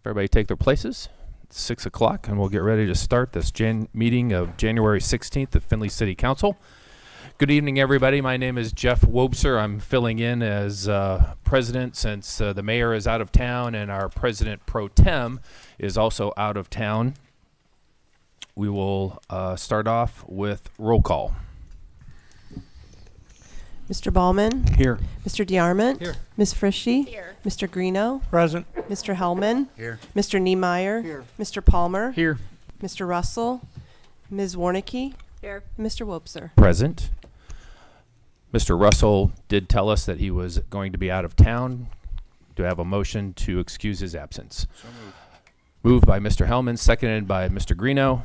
Everybody take their places. It's 6 o'clock, and we'll get ready to start this meeting of January 16th of Findlay City Council. Good evening, everybody. My name is Jeff Wobser. I'm filling in as president since the mayor is out of town and our president pro tem is also out of town. We will start off with roll call. Mr. Ballman? Here. Mr. DeArmond? Here. Ms. Frishy? Here. Mr. Greeno? Present. Mr. Hellman? Here. Mr. Niemeyer? Here. Mr. Palmer? Here. Mr. Russell? Ms. Warnicki? Here. Mr. Wobser? Present. Mr. Russell did tell us that he was going to be out of town. Do I have a motion to excuse his absence? So moved. Moved by Mr. Hellman, seconded by Mr. Greeno.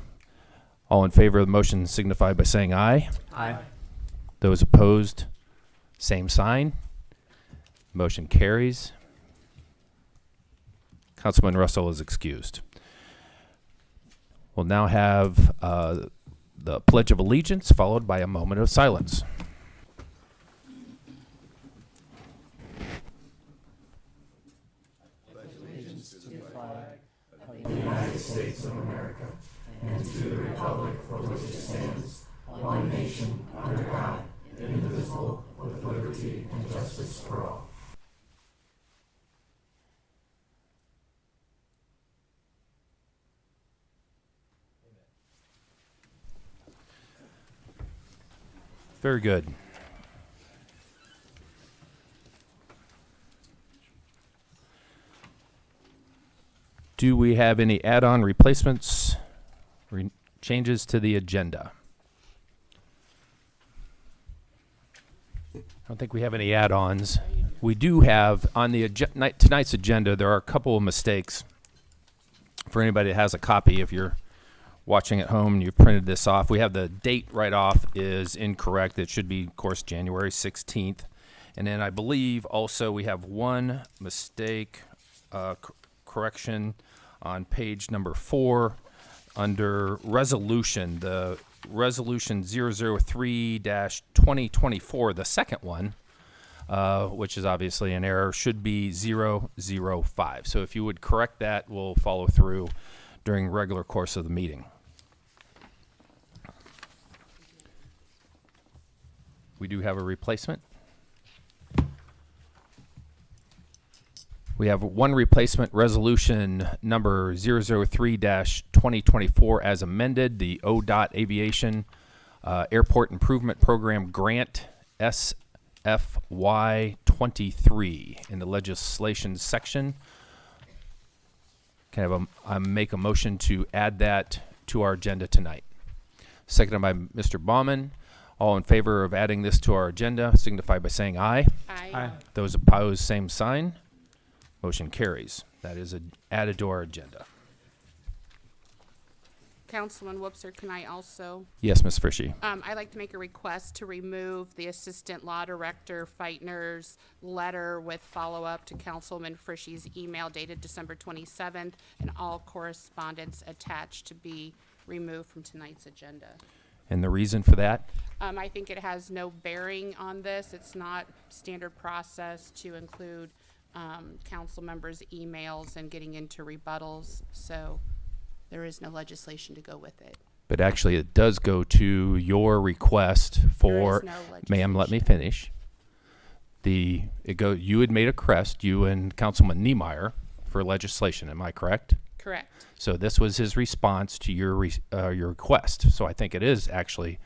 All in favor of the motion signify by saying aye. Aye. Those opposed, same sign. Motion carries. Councilman Russell is excused. We'll now have the Pledge of Allegiance followed by a moment of silence. United States of America, and to the republic for which it stands, one nation, under God, indivisible, with liberty and justice for all. Very good. Do we have any add-on replacements, changes to the agenda? I don't think we have any add-ons. We do have on the tonight's agenda, there are a couple of mistakes. For anybody that has a copy, if you're watching at home and you printed this off, we have the date right off is incorrect. It should be, of course, January 16th. And then I believe also we have one mistake, correction on page number 4 under resolution, the resolution 003-2024, the second one, which is obviously an error, should be 005. So if you would correct that, we'll follow through during regular course of the meeting. We do have a replacement. We have one replacement, resolution number 003-2024 as amended, the ODOT Aviation Airport Improvement Program Grant SFY 23 in the legislation section. Can I make a motion to add that to our agenda tonight? Seconded by Mr. Baumann. All in favor of adding this to our agenda signify by saying aye. Aye. Aye. Those opposed, same sign. Motion carries. That is added to our agenda. Councilman Wobser, can I also? Yes, Ms. Frishy. I'd like to make a request to remove the Assistant Law Director Feitner's letter with follow-up to Councilman Frishy's email dated December 27th, and all correspondence attached to be removed from tonight's agenda. And the reason for that? I think it has no bearing on this. It's not standard process to include council members' emails and getting into rebuttals, so there is no legislation to go with it. But actually, it does go to your request for, There is no ma'am, let me legislation. finish. You had made a request, you and Councilman Niemeyer, for legislation, am I correct? Correct. So this was his response to your request. So I think it is actually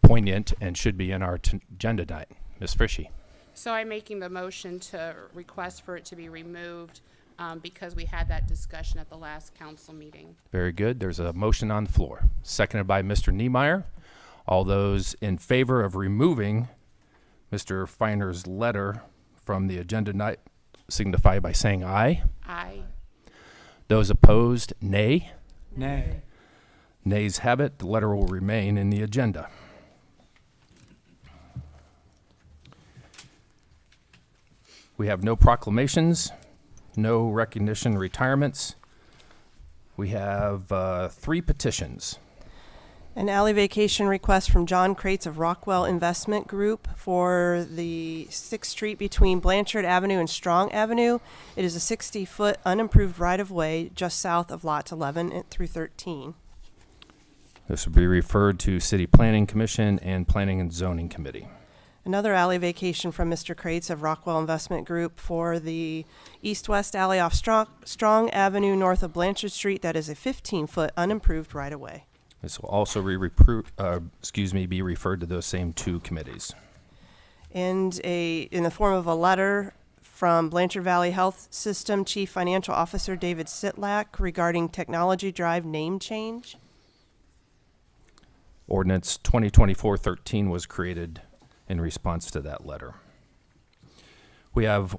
poignant and should be in our agenda tonight. Ms. Frishy. So I'm making the motion to request for it to be removed because we had that discussion at the last council meeting. Very good. There's a motion on the floor, seconded by Mr. Niemeyer. All those in favor of removing Mr. Feiner's letter from the agenda tonight signify by saying aye. Aye. Those opposed, nay. Nay. Nays have it. The letter will remain in the agenda. We have no proclamations, no recognition retirements. We have 3 petitions. An alley vacation request from John Crates of Rockwell Investment Group for the 6th Street between Blanchard Avenue and Strong Avenue. It is a 60-foot unimproved right-of-way just south of lots 11 through 13. This will be referred to City Planning Commission and Planning and Zoning Committee. Another alley vacation from Mr. Crates of Rockwell Investment Group for the east-west alley off Strong Avenue north of Blanchard Street. That is a 15-foot unimproved right-of-way. This will also be referred to those same two committees. And in the form of a letter from Blanchard Valley Health System Chief Financial Officer David Sitlak regarding Technology Drive name change. Ordinance 2024-13 was created in response to that letter. We have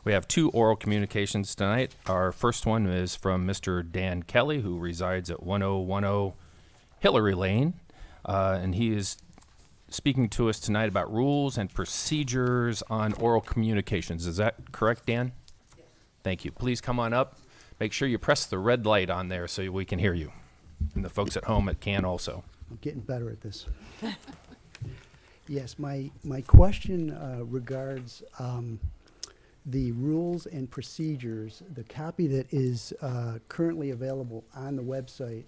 we have two oral communications tonight. Our first one is from Mr. Dan Kelly, who resides at 1010 Hillary Lane, and he is speaking to us tonight about rules and procedures on oral communications. Is that correct, Dan? Yes. Thank you. Please come on up. Make sure you press the red light on there so we can hear you. And the folks at home can also. I'm getting better at this. Yes, my question regards the rules and procedures. The copy that is currently available on the website,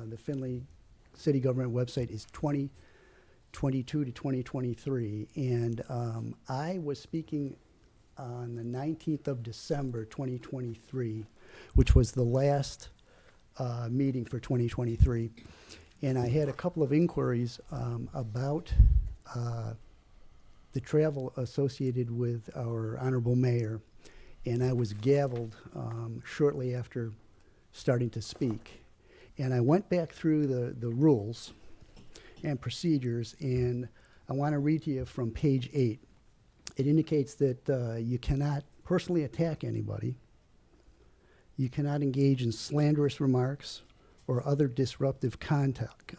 the Findlay City Government website, is 2022 to 2023. And I was speaking on the 19th of December, 2023, which was the last meeting for 2023. And I had a couple of inquiries about the travel associated with our honorable mayor, and I was gavelled shortly after starting to speak. And I went back through the rules and procedures, and I want to read to you from page 8. It indicates that you cannot personally attack anybody, you cannot engage in slanderous remarks or other disruptive conduct.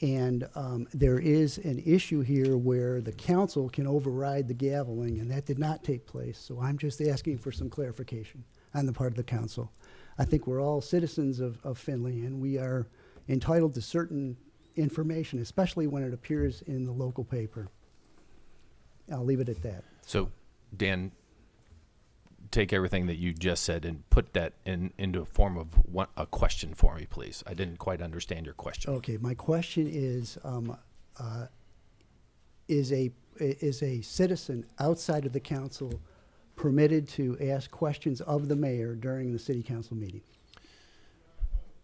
And there is an issue here where the council can override the gaveling, and that did not take place. So I'm just asking for some clarification on the part of the council. I think we're all citizens of Findlay, and we are entitled to certain information, especially when it appears in the local paper. I'll leave it at that. So, Dan, take everything that you just said and put that into a form of a question for me, please. I didn't quite understand your question. Okay, my question is a citizen outside of the council permitted to ask questions of the mayor during the city council meeting?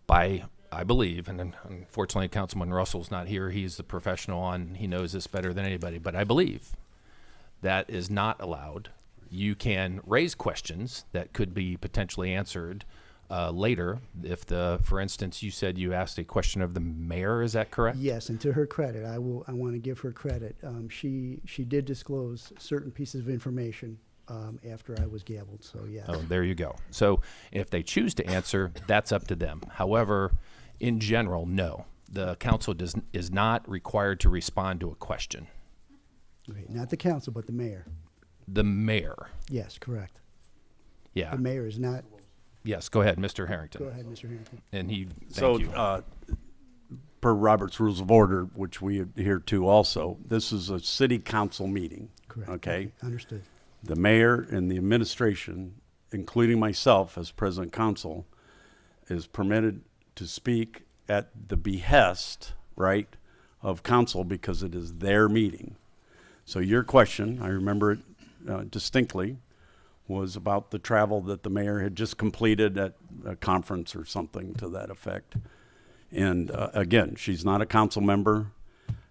I believe, and unfortunately Councilman Russell's not here, he's the professional he knows this better than anybody, but I believe that is not allowed. You can raise questions that could be potentially answered later. For instance, you said you asked a question of the mayor, is that correct? Yes, and to her credit, I want to give her credit. She did disclose certain pieces of information after I was gavelled, so yes. Oh, there you go. So if they choose to answer, that's up to them. However, in general, no. The council is not required to respond to a question. Okay, not the council, but the mayor. The mayor. Yes, correct. Yeah. The mayor is not. Yes, go ahead, Mr. Harrington. Go ahead, Mr. Harrington. And So, per Robert's Rules of Order, which we adhere to also, this is a city council meeting. Correct. Okay? Understood. The mayor and the administration, including myself as president council, is permitted to speak at the behest, right, of council because it is their meeting. So your question, I remember it distinctly, was about the travel that the mayor had just completed at a conference or something to that effect. And again, she's not a council member.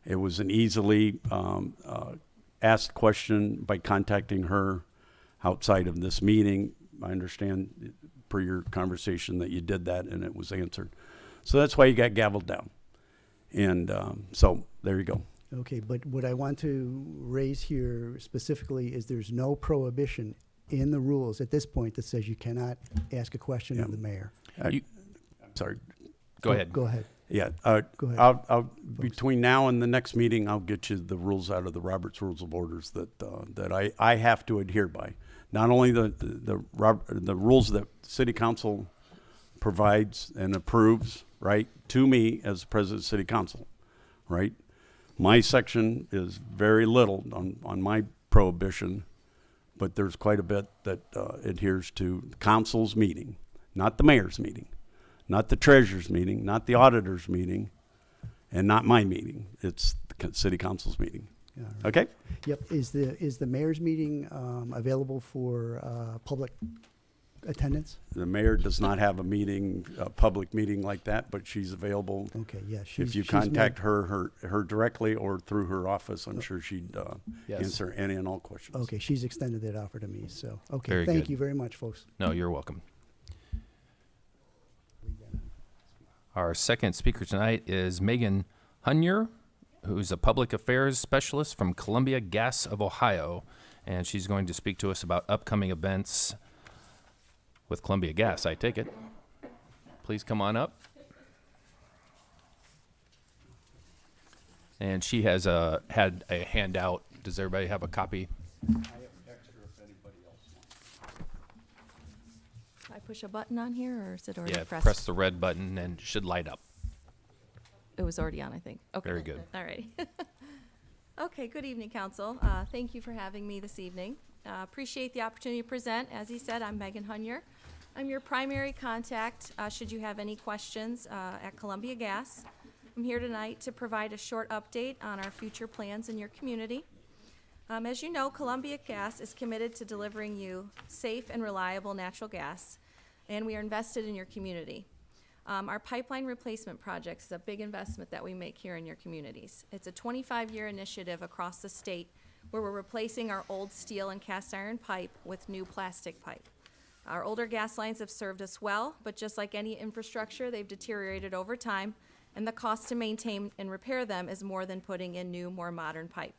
It was an easily asked question by contacting her outside of this meeting. I understand per your conversation that you did that and it was answered. So that's why you got gavelled down. And so there you go. Okay, but what I want to raise here specifically is there's no prohibition in the rules at this point that says you cannot ask a question of the mayor. I'm sorry. Go ahead. Go ahead. Yeah. Go ahead. I'll between now and the next meeting, I'll get you the rules out of the Robert's Rules of Orders that I have to adhere by. not only the rules that city council provides and approves, right, to me as president of city council, right? My section is very little on my prohibition, but there's quite a bit that adheres to council's meeting, not the mayor's meeting, not the treasurer's meeting, not the auditor's meeting, and not my meeting. It's the city council's meeting. Yeah, right. Okay? Yep. Is the mayor's meeting available for public attendance? The mayor does not have a meeting, a public meeting like that, but she's available. Okay, yeah. If you she's contact made- her directly or through her office, I'm sure she'd Yes. answer any and all questions. Okay, she's extended that offer to me, so, okay. Very Thank good. you very much, folks. No, you're welcome. Our second speaker tonight is Megan Hunyer, who's a public affairs specialist from Columbia Gas of Ohio, and she's going to speak to us about upcoming events with Columbia Gas, I take it. Please come on up. And she has had a handout. Does everybody have a copy? I push a button on here, or is it already Yeah, pressed? press the red button and it should light up. It was already on, I think. Okay. Very good. All right. Okay, good evening, council. Thank you for having me this evening. Appreciate the opportunity to present. As he said, I'm Megan Hunyer. I'm your primary contact should you have any questions at Columbia Gas. I'm here tonight to provide a short update on our future plans in your community. As you know, Columbia Gas is committed to delivering you safe and reliable natural gas, and we are invested in your community. Our pipeline replacement project is a big investment that we make here in your communities. It's a 25-year initiative across the state where we're replacing our old steel and cast iron pipe with new plastic pipe. Our older gas lines have served us well, but just like any infrastructure, they've deteriorated over time, and the cost to maintain and repair them is more than putting in new, more modern pipe.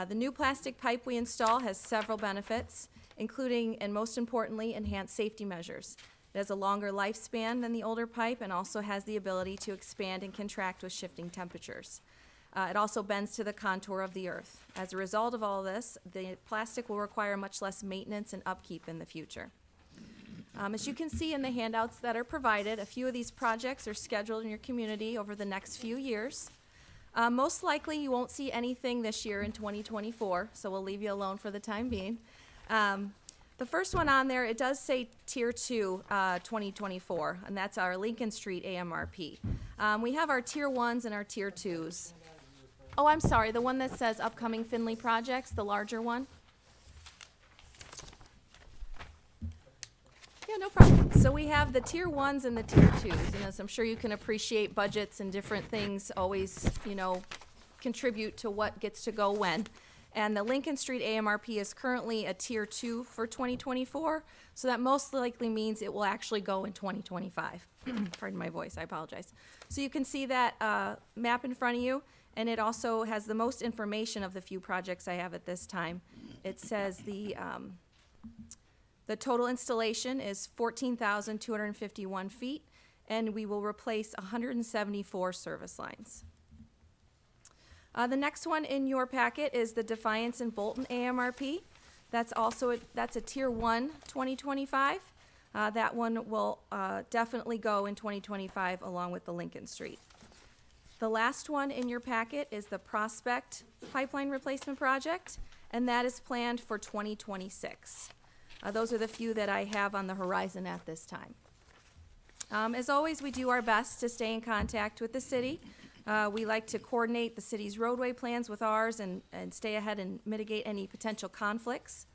The new plastic pipe we install has several benefits, including, and most importantly, enhanced safety measures. It has a longer lifespan than the older pipe and also has the ability to expand and contract with shifting temperatures. It also bends to the contour of the earth. As a result of all this, the plastic will require much less maintenance and upkeep in the future. As you can see in the handouts that are provided, a few of these projects are scheduled in your community over the next few years. Most likely you won't see anything this year in 2024, so we'll leave you alone for the time being. The first one on there, it does say Tier 2 2024, and that's our Lincoln Street AMRP. We have our Tier 1s and our Tier 2s. Oh, I'm sorry, the one that says upcoming Findlay projects, the larger one. Yeah, no problem. So we have the Tier 1s and the Tier 2s, and as I'm sure you can appreciate, budgets and different things always, contribute to what gets to go when. And the Lincoln Street AMRP is currently a Tier 2 for 2024, so that most likely means it will actually go in 2025. Pardon my voice, I apologize. So you can see that map in front of you, and it also has the most information of the few projects I have at this time. It says the total installation is 14,251 feet, and we will replace 174 service lines. The next one in your packet is the Defiance and Bolton AMRP. That's also that's a Tier 1 2025. That one will definitely go in 2025 along with the Lincoln Street. The last one in your packet is the Prospect Pipeline Replacement Project, and that is planned for 2026. Those are the few that I have on the horizon at this time. As always, we do our best to stay in contact with the city. We like to coordinate the city's roadway plans with ours and stay ahead and mitigate any potential conflicts.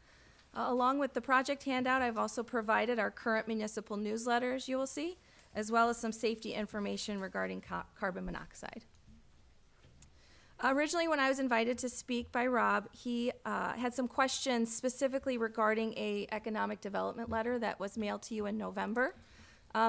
Along with the project handout, I've also provided our current municipal newsletter, as you will see, as well as some safety information regarding carbon monoxide. Originally, when I was invited to speak by Rob, he had some questions specifically regarding a economic development letter that was mailed to you in November.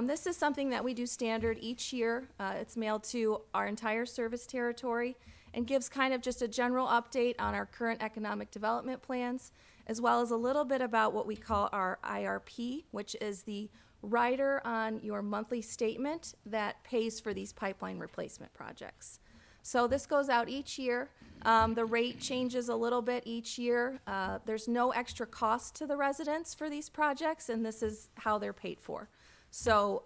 This is something that we do standard each year. It's mailed to our entire service territory and gives kind of just a general update on our current economic development plans, as well as a little bit about what we call our IRP, which is the rider on your monthly statement that pays for these pipeline replacement projects. So this goes out each year. The rate changes a little bit each year. There's no extra cost to the residents for these projects, and this is how they're paid for. So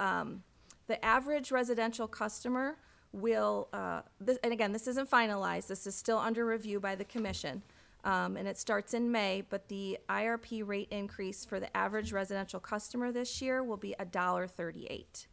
the average residential customer will, and again, this isn't finalized. This is still under review by the commission, and it starts in May. But the IRP rate increase for the average residential customer this year will be $1.38.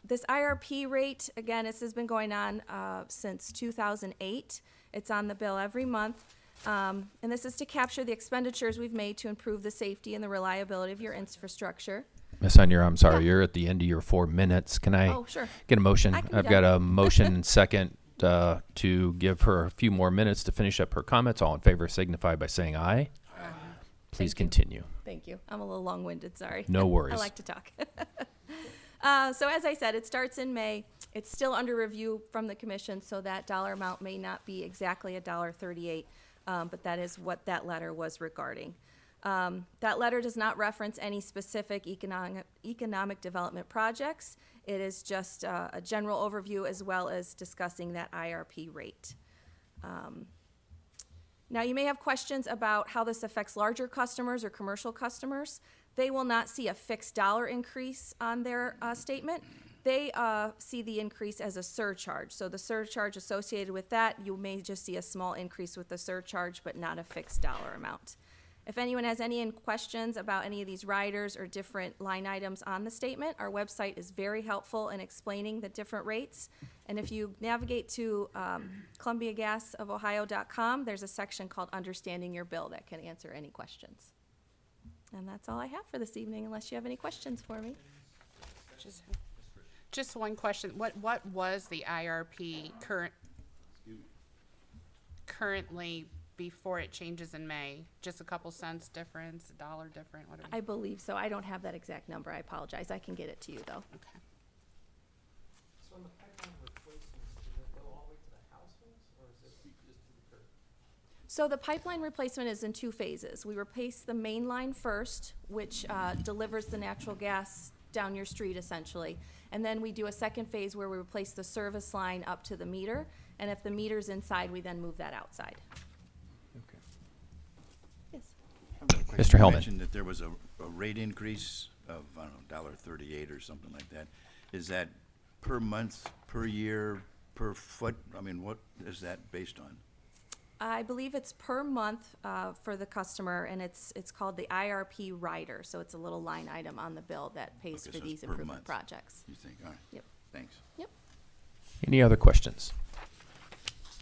This IRP rate, again, this has been going on since 2008. It's on the bill every month. And this is to capture the expenditures we've made to improve the safety and the reliability of your infrastructure. Ms. Onier, I'm sorry, Yeah. you're at the end of your 4 minutes. Can I Oh, sure. get a motion? I can be I've done. got a motion and second to give her a few more minutes to finish up her comments. All in favor signify by saying aye. Please continue. Thank you. I'm a little long-winded, sorry. No worries. I like to talk. So as I said, it starts in May. It's still under review from the commission, so that dollar amount may not be exactly $1.38, but that is what that letter was regarding. That letter does not reference any specific economic development projects. It is just a general overview as well as discussing that IRP rate. Now, you may have questions about how this affects larger customers or commercial customers. They will not see a fixed dollar increase on their statement. They see the increase as a surcharge. So the surcharge associated with that, you may just see a small increase with the surcharge, but not a fixed dollar amount. If anyone has any questions about any of these riders or different line items on the statement, our website is very helpful in explaining the different rates. And if you navigate to columbiagasofohio.com, there's a section called Understanding Your Bill that can answer any questions. And that's all I have for this evening, unless you have any questions for me. Just one question. What was the IRP currently before it changes in May? Just a couple cents difference, $1 different, whatever? I believe so. I don't have that exact number. I apologize. I can get it to you, though. Okay. So in the pipeline replacements, does it go all the way to the households, or is it just to the curb? So the pipeline replacement is in 2 phases. We replace the main line first, which delivers the natural gas down your street, essentially. And then we do a second phase where we replace the service line up to the meter. And if the meter's inside, we then move that outside. Yes. Mr. Hellman. You mentioned that there was a rate increase of, I don't know, $1.38 or something like that. Is that per month, per year, per foot? I mean, what is that based on? I believe it's per month for the customer, and it's called the IRP rider. So it's a little line item on the bill that pays Okay, for so it's these per improvement month. projects. You think, all right. Yep. Thanks. Yep. Any other questions?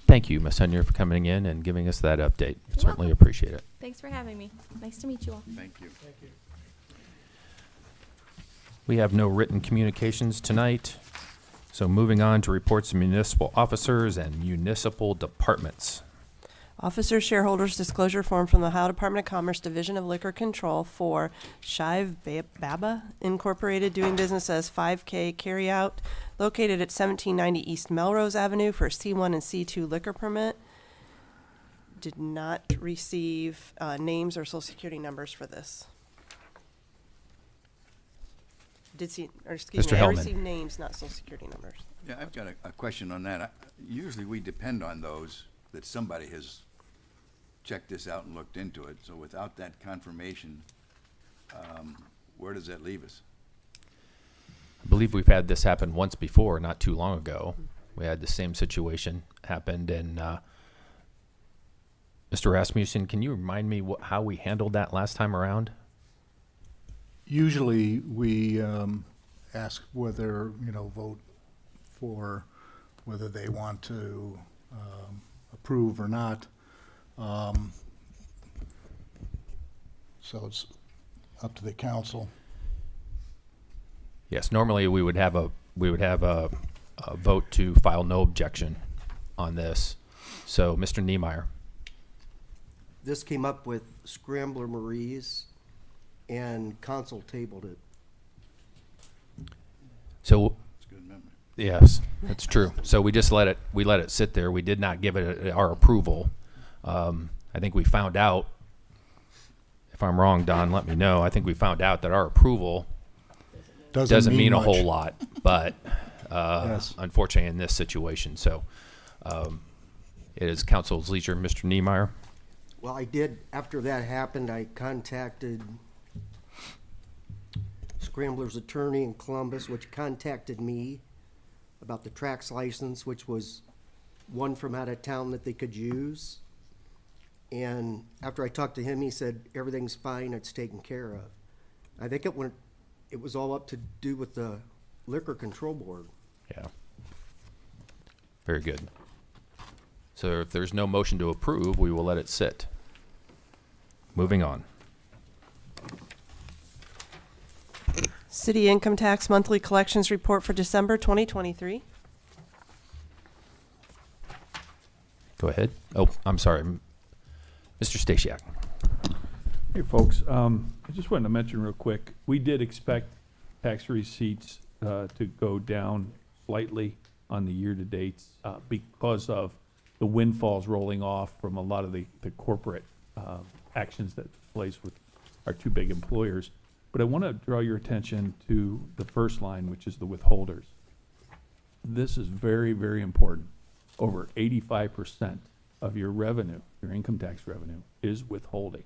Thank you, Ms. Onier, for coming in and giving us that update. Certainly welcome. appreciate it. Thanks for having me. Nice to meet you all. Thank you. Thank you. We have no written communications tonight. So moving on to reports of municipal officers and municipal departments. Officers, shareholders disclosure form from the Ohio Department of Commerce Division of Liquor Control for Shive Baba Incorporated, doing business as 5K Carryout, located at 1790 East Melrose Avenue for C1 and C2 liquor permit. Did not receive names or social security numbers for this. Did see, or excuse Mr. me, I Hellman. received names, not social security numbers. Yeah, I've got a question on that. Usually we depend on those, that somebody has checked this out and looked into it. So without that confirmation, where does that leave us? I believe we've had this happen once before, not too long ago. We had the same situation happened, and Mr. Rasmussen, can you remind me how we handled that last time around? Usually, we ask whether, vote for whether they want to approve or not. So it's up to the council. Yes, normally we would have a vote to file no objection on this. So, Mr. Niemeyer. This came up with Scrambler Marie's, and council tabled it. So, It's a good memory. yes, that's true. So we just let it sit there. We did not give it our approval. I think we found out, if I'm wrong, Don, let me know. I think we found out that our approval doesn't mean a much. whole lot, but Yes. unfortunately, in this situation. So it is council's leisure. Mr. Niemeyer? Well, I did, after that happened, I contacted Scrambler's attorney in Columbus, which contacted me about the trax license, which was one from out of town that they could use. And after I talked to him, he said, everything's fine, it's taken care of. I think it was all up to do with the Liquor Control Board. Yeah. Very good. So if there's no motion to approve, we will let it sit. Moving on. City Income Tax Monthly Collections Report for December 2023. Go ahead. Oh, I'm sorry. Mr. Stasiak. Hey, folks, I just wanted to mention real quick, we did expect tax receipts to go down slightly on the year-to-dates because of the windfalls rolling off from a lot of the corporate actions that took place with our two big employers. But I want to draw your attention to the first line, which is the withholders. This is very, very important. Over 85% of your revenue, your income tax revenue, is withholding.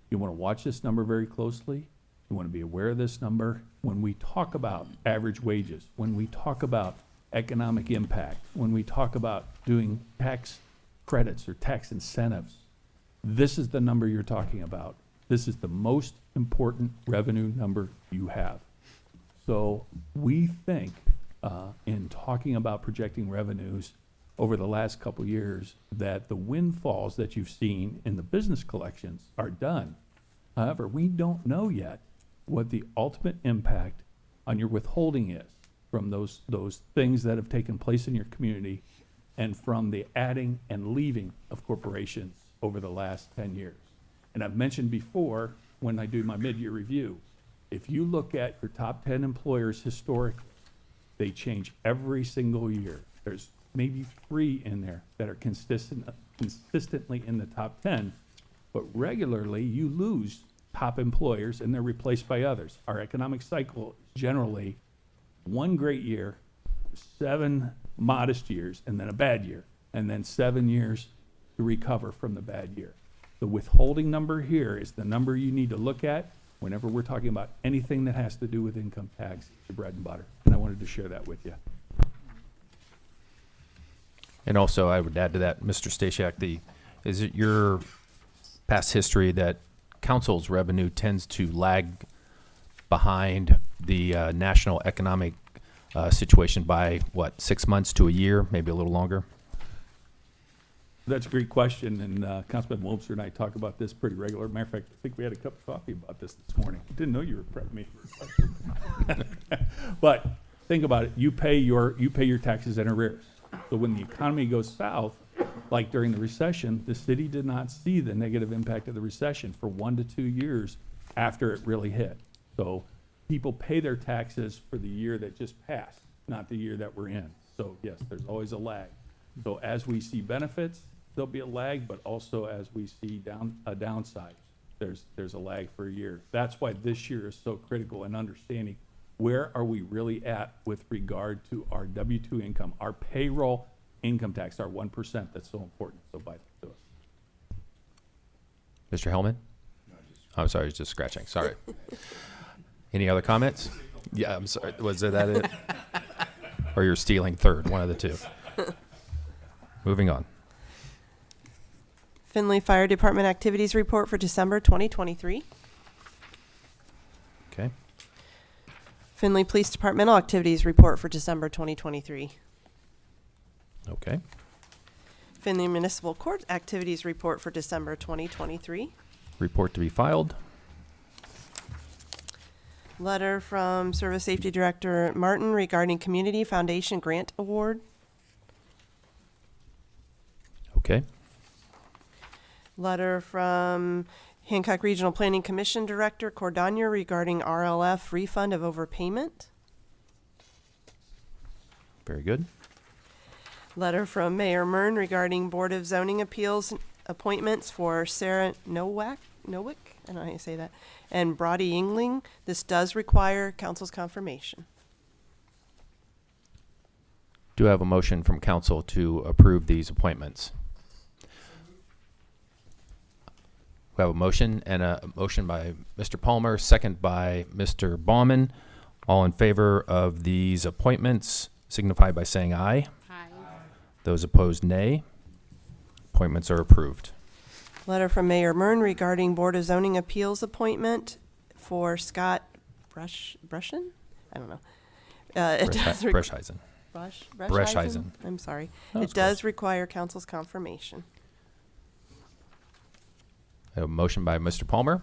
You want to watch this number very closely. You want to be aware of this number. When we talk about average wages, when we talk about economic impact, when we talk about doing tax credits or tax incentives, this is the number you're talking about. This is the most important revenue number you have. So we think in talking about projecting revenues over the last couple years that the windfalls that you've seen in the business collections are done. However, we don't know yet what the ultimate impact on your withholding is from those things that have taken place in your community and from the adding and leaving of corporations over the last 10 years. And I've mentioned before, when I do my mid-year review, if you look at your top 10 employers historically, they change every single year. There's maybe 3 in there that are consistently in the top 10, but regularly you lose top employers and they're replaced by others. Our economic cycle is generally 1 great year, 7 modest years, and then a bad year, and then 7 years to recover from the bad year. The withholding number here is the number you need to look at whenever we're talking about anything that has to do with income tax, your bread and butter. And I wanted to share that with you. And also, I would add to that, Mr. Stasiak, is it your past history that council's revenue tends to lag behind the national economic situation by, 6 months to a year, maybe a little longer? That's a great question, and Councilman Wobser and I talk about this pretty regular. Matter of fact, I think we had a cup of coffee about this morning. I didn't know you were prepping me for a question. But think about it. You pay your taxes in arrears. So when the economy goes south, like during the recession, the city did not see the negative impact of the recession for 1 to 2 years after it really hit. So people pay their taxes for the year that just passed, not the year that we're in. So yes, there's always a lag. So as we see benefits, there'll be a lag, but also as we see a downside, there's a lag for a year. That's why this year is so critical in understanding where are we really at with regard to our W-2 income, our payroll income tax, our 1% that's so important, so vital to us. Mr. Hellman? I'm sorry, I was just scratching. Sorry. Any other comments? Yeah, I'm sorry. Was that it? Or you're stealing third, one of the two. Moving on. Findlay Fire Department Activities Report for December 2023. Okay. Findlay Police Departmental Activities Report for December 2023. Okay. Findlay Municipal Court Activities Report for December 2023. Report to be filed. Letter from Service Safety Director Martin regarding Community Foundation Grant Award. Okay. Letter from Hancock Regional Planning Commission Director Cordonier regarding RLF refund of overpayment. Very good. Letter from Mayor Mern regarding Board of Zoning Appeals appointments for Sarah Nowick, I don't know how you say that, and Brody Yingling. This does require council's confirmation. Do I have a motion from council to approve these appointments? We have a motion and a motion by Mr. Palmer, second by Mr. Baumann. All in favor of these appointments signify by saying aye. Aye. Those opposed, nay. Appointments are approved. Letter from Mayor Mern regarding Board of Zoning Appeals appointment for Scott Brushin? I don't know. It does Breschheisen. Breschheisen? I'm sorry. That was It does require council's confirmation. I have a motion by Mr. Palmer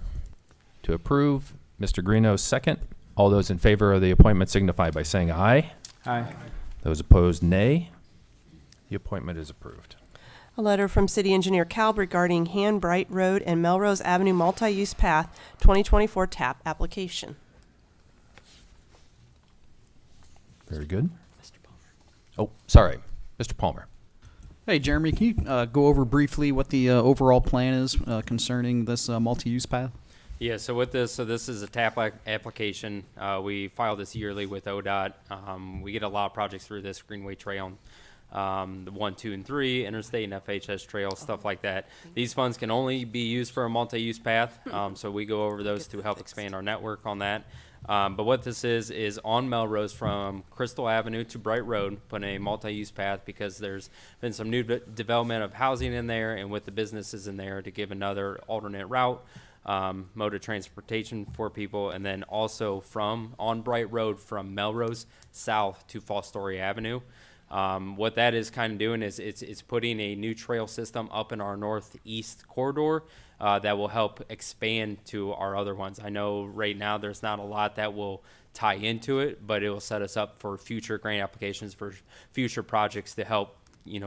to approve. Mr. Greeno, second. All those in favor of the appointment signify by saying aye. Aye. Those opposed, nay. The appointment is approved. A letter from City Engineer Kalb regarding Han Bright Road and Melrose Avenue Multi-Use Path 2024 TAP application. Very good. Oh, sorry. Mr. Palmer. Hey, Jeremy, can you go over briefly what the overall plan is concerning this multi-use path? Yeah, so with this, this is a TAP application. We file this yearly with ODOT. We get a lot of projects through this Greenway Trail, the 1, 2, and 3, Interstate and FHS Trail, stuff like that. These funds can only be used for a multi-use path, so we go over those to help expand our network on that. But what this is on Melrose from Crystal Avenue to Bright Road, putting a multi-use path because there's been some new development of housing in there, and with the businesses in there to give another alternate route. Mode of transportation for people, and then also from on Bright Road from Melrose south to Fall Story Avenue. What that is kind of doing is it's putting a new trail system up in our northeast corridor that will help expand to our other ones. I know right now there's not a lot that will tie into it, but it will set us up for future grant applications for future projects to help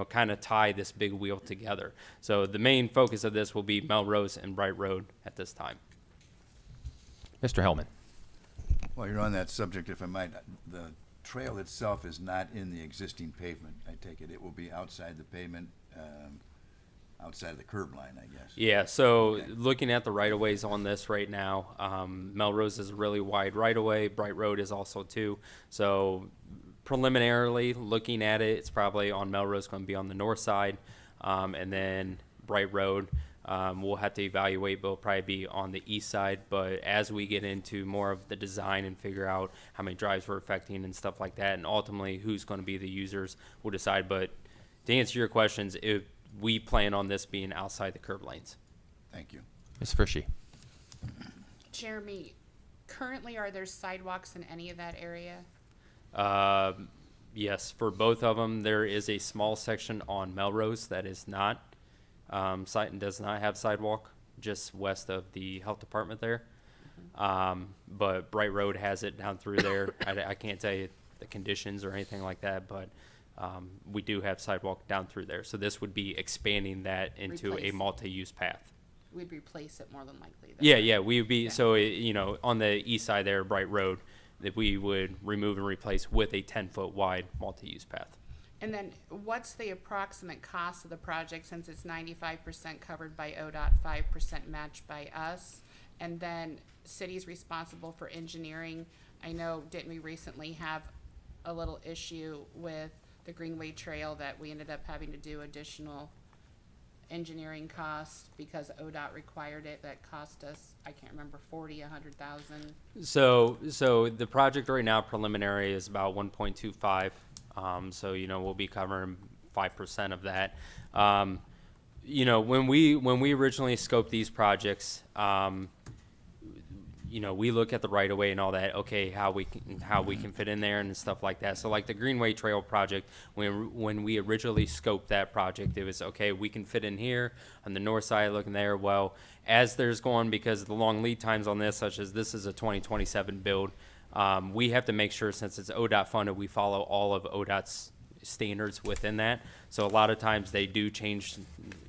kind of tie this big wheel together. So the main focus of this will be Melrose and Bright Road at this time. Mr. Hellman. While you're on that subject, if I might, the trail itself is not in the existing pavement, I take it. It will be outside the pavement, outside of the curb line, I guess. Yeah, so looking at the right-of-ways on this right now, Melrose is a really wide right-of-way. Bright Road is also too. So preliminarily looking at it, it's probably on Melrose going to be on the north side, and then Bright Road we'll have to evaluate, but it'll probably be on the east side. But as we get into more of the design and figure out how many drives we're affecting and stuff like that, and ultimately who's going to be the users, we'll decide. But to answer your questions, we plan on this being outside the curb lanes. Thank you. Ms. Frishy. Jeremy, currently are there sidewalks in any of that area? Yes, for both of them, there is a small section on Melrose that is not does not have sidewalk, just west of the health department there. But Bright Road has it down through there. I can't tell you the conditions or anything like that, but we do have sidewalk down through there. So this would be expanding that into Replace. a multi-use path. We'd replace it more than likely. Yeah, we would be, Yeah. so, on the east side there, Bright Road, that we would remove and replace with a 10-foot wide multi-use path. And then what's the approximate cost of the project since it's 95% covered by ODOT, 5% matched by us? And then city's responsible for engineering. I know, didn't we recently have a little issue with the Greenway Trail that we ended up having to do additional engineering costs because ODOT required it? That cost us, I can't remember, 40, 100,000. So the project right now preliminary is about 1.25. So we'll be covering 5% of that. When we originally scoped these projects, we look at the right of way and all that. Okay, how we can fit in there and stuff like that. So like the Greenway Trail project, when we originally scoped that project, it was okay. We can fit in here on the north side, looking there. Well, as there's going, because of the long lead times on this, such as this is a 2027 build, we have to make sure, since it's ODOT funded, we follow all of ODOT's standards within that. So a lot of times they do change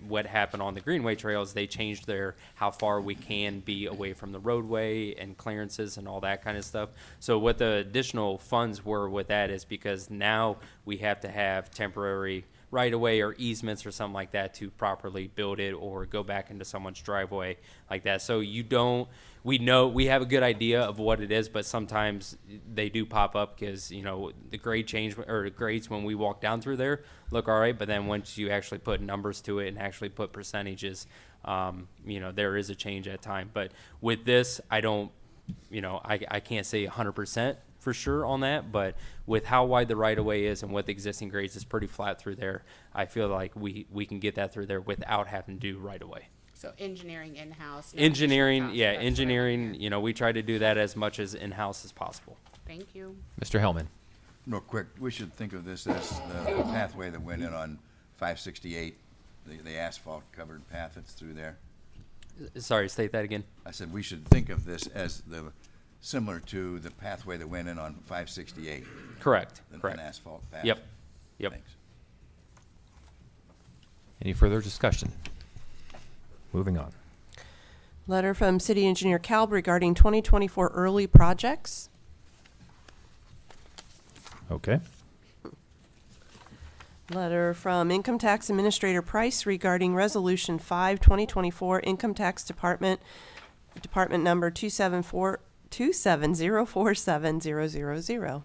what happened on the Greenway trails. They changed how far we can be away from the roadway and clearances and all that kind of stuff. So what the additional funds were with that is because now we have to have temporary right of way or easements or something like that to properly build it or go back into someone's driveway like that. So we know, we have a good idea of what it is, but sometimes they do pop up because, you know, the grade change or the grades when we walk down through there look all right. But then once you actually put numbers to it and actually put percentages, you know, there is a change at time. But with this, I don't, you know, I can't say 100% for sure on that, but with how wide the right of way is and what the existing grades is pretty flat through there, I feel like we can get that through there without having to do right of way. So engineering in-house. no Engineering, additional yeah, cost. That's what I'm engineering, hearing. you know, we try to do that as much as in-house as possible. Thank you. Mr. Hellman. Real quick, we should think of this as the pathway that went in on 568, the asphalt-covered path that's through there. Sorry, state that again. I said we should think of this as similar to the pathway that went in on 568. Correct, An correct. asphalt path. Yep, yep. Thanks. Any further discussion? Moving on. Letter from City Engineer Kalb regarding 2024 early projects. Okay. Letter from Income Tax Administrator Price regarding Resolution 5, 2024 Income Tax Department, Department Number 270470000.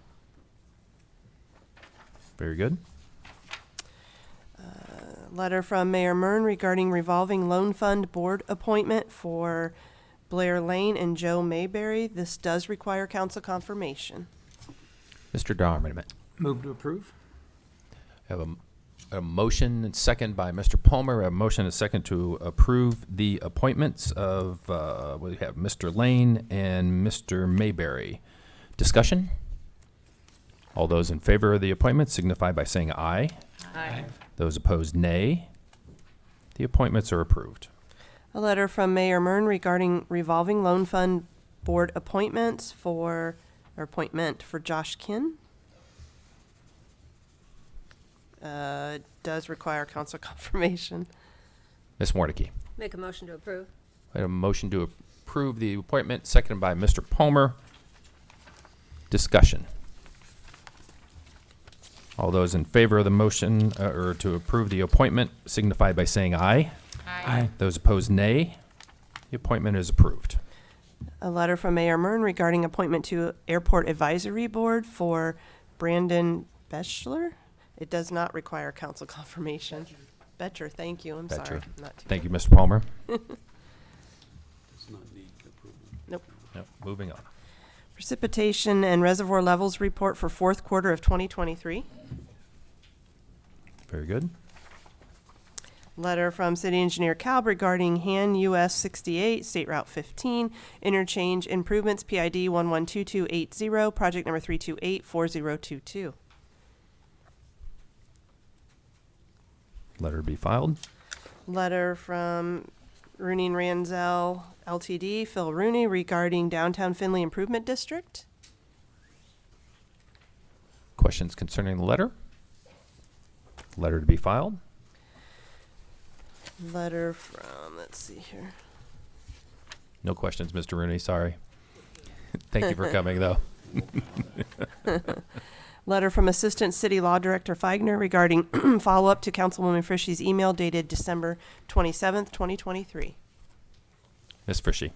Very good. Letter from Mayor Mern regarding revolving loan fund board appointment for Blair Lane and Joe Mayberry. This does require council confirmation. Mr. Darman. Move to approve? Have a motion and second by Mr. Palmer. A motion and second to approve the appointments of, we have Mr. Lane and Mr. Mayberry. Discussion? All those in favor of the appointment signify by saying aye. Aye. Those opposed, nay. The appointments are approved. A letter from Mayor Mern regarding revolving loan fund board appointments for, or appointment for Josh Kinn. Does require council confirmation. Ms. Mordecai. Make a motion to approve. We have a motion to approve the appointment, seconded by Mr. Palmer. Discussion. All those in favor of the motion, or to approve the appointment, signify by saying aye. Aye. Those opposed, nay. The appointment is approved. A letter from Mayor Mern regarding appointment to Airport Advisory Board for Brandon Bechler. It does not require council confirmation. Betcher, thank you. I'm Betcher. sorry. Not too Thank you, Mr. Palmer. Does not need approval. Nope. Yep, moving on. Precipitation and reservoir levels report for fourth quarter of 2023. Very good. Letter from City Engineer Kalb regarding Han US 68, State Route 15, interchange improvements, PID 112280, project number 3284022. Letter to be filed. Letter from Rooney and Ranzel LTD, Phil Rooney, regarding downtown Findlay Improvement District. Questions concerning the letter? Letter to be filed. Letter from, let's see here. No questions, Mr. Rooney, sorry. Thank you for coming, though. Letter from Assistant City Law Director Feigner regarding follow-up to Councilwoman Frisch's email dated December 27th, 2023. Ms. Frishy.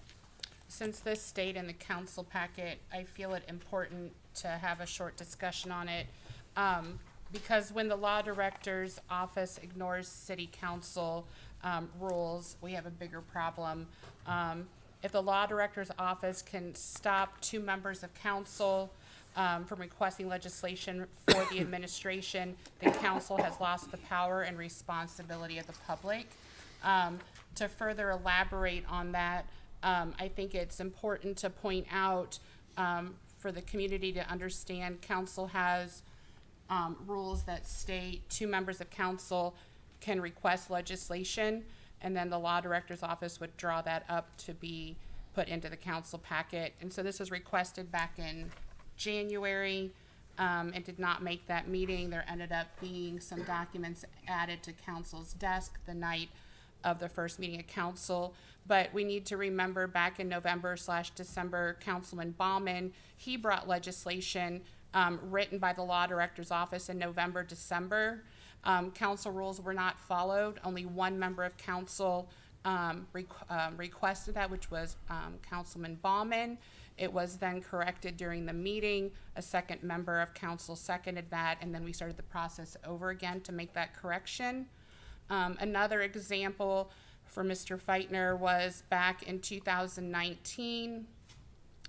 Since this stayed in the council packet, I feel it important to have a short discussion on it. Because when the law director's office ignores city council rules, we have a bigger problem. If the law director's office can stop two members of council from requesting legislation for the administration, the council has lost the power and responsibility of the public. To further elaborate on that, I think it's important to point out for the community to understand council has rules that state two members of council can request legislation, and then the law director's office would draw that up to be put into the council packet. And so this was requested back in January. It did not make that meeting. There ended up being some documents added to council's desk the night of the first meeting of council. But we need to remember back in November/December, Councilman Bauman, he brought legislation written by the law director's office in November, December. Council rules were not followed. Only one member of council requested that, which was Councilman Bauman. It was then corrected during the meeting. A second member of council seconded that, and then we started the process over again to make that correction. Another example for Mr. Feitner was back in 2019.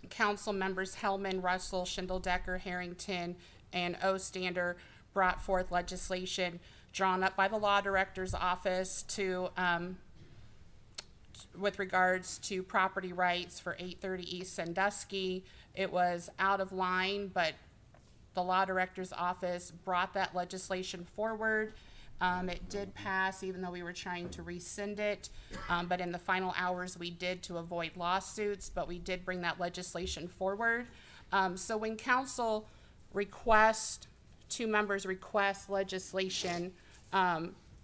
Council members Hellman, Russell, Schindeldecker, Harrington, and Ostander brought forth legislation drawn up by the law director's office to with regards to property rights for 830 East Sandusky. It was out of line, but the law director's office brought that legislation forward. It did pass, even though we were trying to rescind it. But in the final hours, we did to avoid lawsuits, but we did bring that legislation forward. So when council two members request legislation,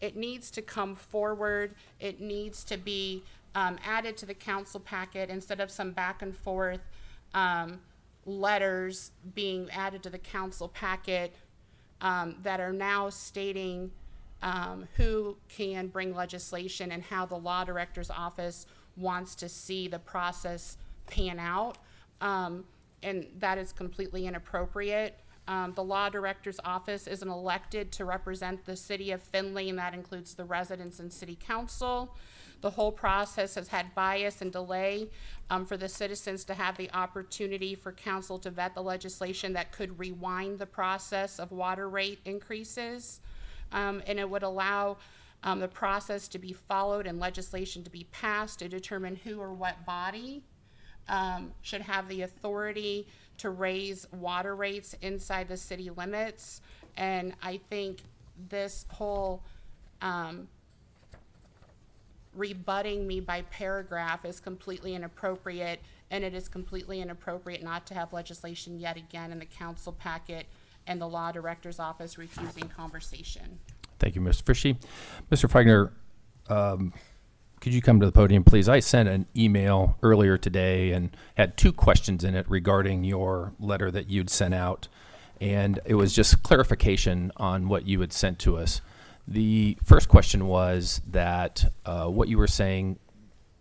it needs to come forward. It needs to be added to the council packet instead of some back and forth letters being added to the council packet that are now stating who can bring legislation and how the law director's office wants to see the process pan out. And that is completely inappropriate. The law director's office isn't elected to represent the city of Findlay, and that includes the residents and city council. The whole process has had bias and delay for the citizens to have the opportunity for council to vet the legislation that could rewind the process of water rate increases. And it would allow the process to be followed and legislation to be passed to determine who or what body should have the authority to raise water rates inside the city limits. And I think this whole rebutting me by paragraph is completely inappropriate, and it is completely inappropriate not to have legislation yet again in the council packet and the law director's office refusing conversation. Thank you, Ms. Frishy. Mr. Feigner, could you come to the podium, please? I sent an email earlier today and had 2 questions in it regarding your letter that you'd sent out, and it was just clarification on what you had sent to us. The first question was that what you were saying,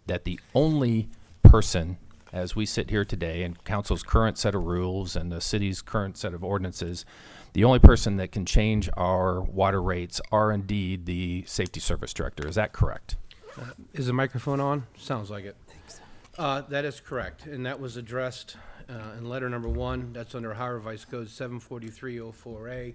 that the only person, as we sit here today, in council's current set of rules and the city's current set of ordinances, the only person that can change our water rates are indeed the safety service director. Is that correct? Is the microphone on? Sounds like it. That is correct, and that was addressed in letter number 1. That's under Ohio Revised Code 74304A.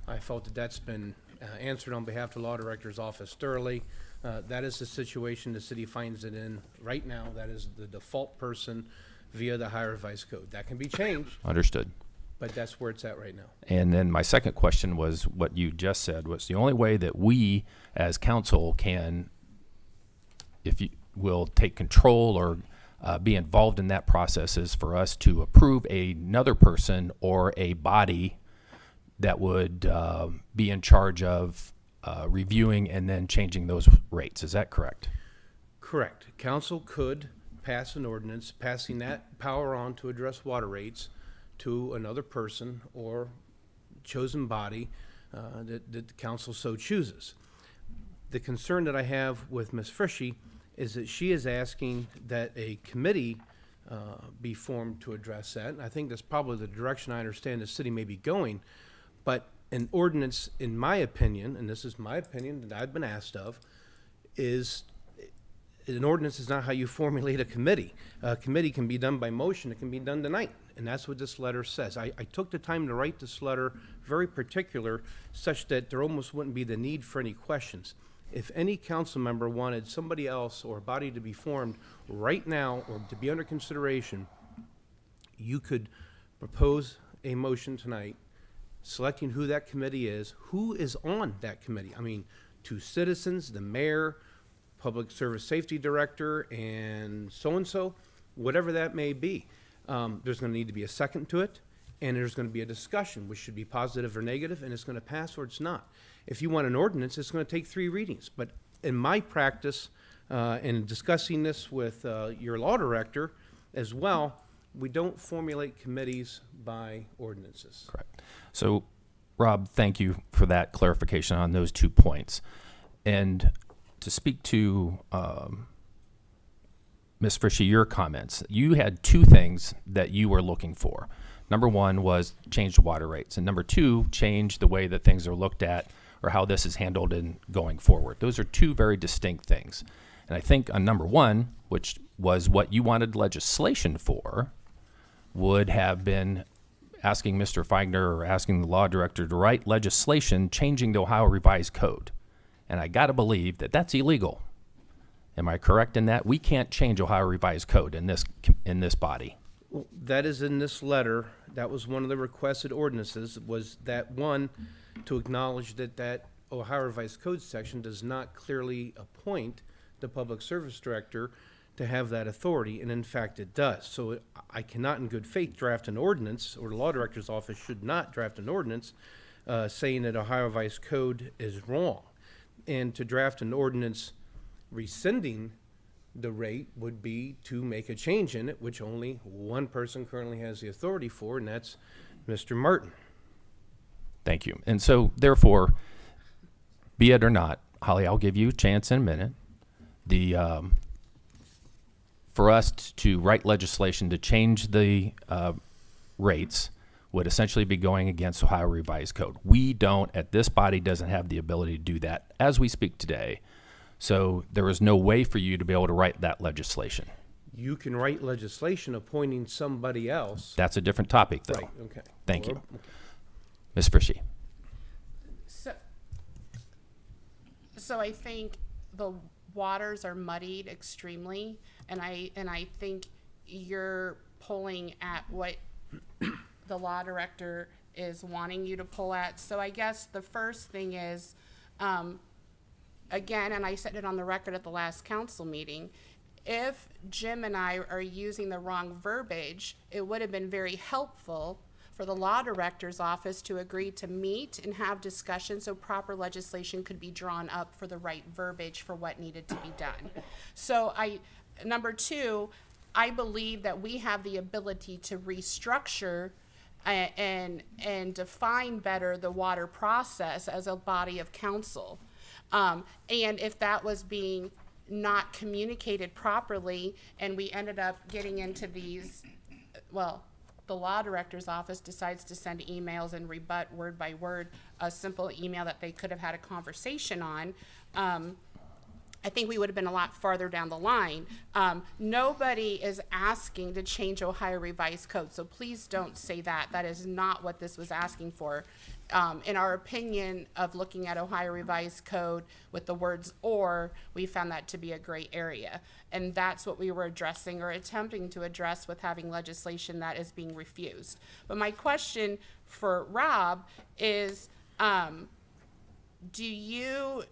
I felt that that's been answered on behalf of the law director's office thoroughly. That is the situation the city finds it in right now. That is the default person via the Ohio Revised Code. That can be changed, Understood. but that's where it's at right now. And then my second question was what you just said was the only way that we as council can, if you will, take control or be involved in that process is for us to approve another person or a body that would be in charge of reviewing and then changing those rates. Is that correct? Correct. Council could pass an ordinance passing that power on to address water rates to another person or chosen body that the council so chooses. The concern that I have with Ms. Frishy is that she is asking that a committee be formed to address that. And I think that's probably the direction I understand the city may be going. But an ordinance, in my opinion, and this is my opinion that I've been asked of, is an ordinance is not how you formulate a committee. A committee can be done by motion. It can be done tonight. And that's what this letter says. I took the time to write this letter very particular, such that there almost wouldn't be the need for any questions. If any council member wanted somebody else or a body to be formed right now or to be under consideration, you could propose a motion tonight selecting who that committee is, who is on that committee. I mean, 2 citizens, the mayor, public service safety director, and so, whatever that may be. There's going to need to be a second to it, and there's going to be a discussion, which should be positive or negative, and it's going to pass or it's not. If you want an ordinance, it's going to take 3 readings. But in my practice, in discussing this with your law director as well, we don't formulate committees by ordinances. Correct. So Rob, thank you for that clarification on those 2 points. And to speak to Ms. Frishy, your comments, you had 2 things that you were looking for. Number 1 was change the water rates, and number 2, change the way that things are looked at or how this is handled in going forward. Those are 2 very distinct things. And I think on number 1, which was what you wanted legislation for, would have been asking Mr. Feigner or asking the law director to write legislation changing the Ohio Revised Code. And I got to believe that that's illegal. Am I correct in that? We can't change Ohio Revised Code in this body. Well, that is in this letter. That was one of the requested ordinances, was that one, to acknowledge that that Ohio Revised Code section does not clearly appoint the public service director to have that authority, and in fact it does. So I cannot in good faith draft an ordinance, or the law director's office should not draft an ordinance saying that Ohio Revised Code is wrong. And to draft an ordinance rescinding the rate would be to make a change in it, which only one person currently has the authority for, and that's Mr. Martin. Thank you. And so, therefore, be it or not, Holly, I'll give you a chance in a minute. For us to write legislation to change the rates would essentially be going against Ohio Revised Code. We don't, this body doesn't have the ability to do that as we speak today. So there is no way for you to be able to write that legislation. You can write legislation appointing somebody else. That's a different topic, though. Right, okay. Thank you. Okay. Ms. Frishy. So I think the waters are muddied extremely, and I think you're pulling at what the law director is wanting you to pull at. So I guess the first thing is, again, and I said it on the record at the last council meeting, if Jim and I are using the wrong verbiage, it would have been very helpful for the law director's office to agree to meet and have discussions so proper legislation could be drawn up for the right verbiage for what needed to be done. So number 2, I believe that we have the ability to restructure and define better the water process as a body of council. And if that was being not communicated properly and we ended up getting into these, well, the law director's office decides to send emails and rebut word by word a simple email that they could have had a conversation on, I think we would have been a lot farther down the line. Nobody is asking to change Ohio Revised Code, so please don't say that. That is not what this was asking for. In our opinion of looking at Ohio Revised Code with the words "or," we found that to be a gray area. And that's what we were addressing or attempting to address with having legislation that is being refused. But my question for Rob is, do you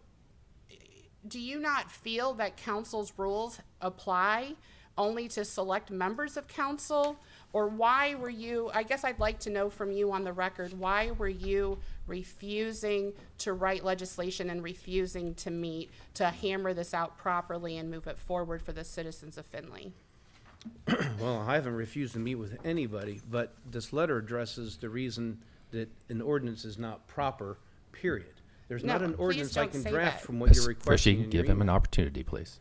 not feel that council's rules apply only to select members of council? Or why were you, I guess I'd like to know from you on the record, why were you refusing to write legislation and refusing to meet to hammer this out properly and move it forward for the citizens of Findlay? Well, I haven't refused to meet with anybody, but this letter addresses the reason that an ordinance is not proper, period. There's not an ordinance I can draft from what you're Ms. requesting. Frishy, give him an opportunity, please.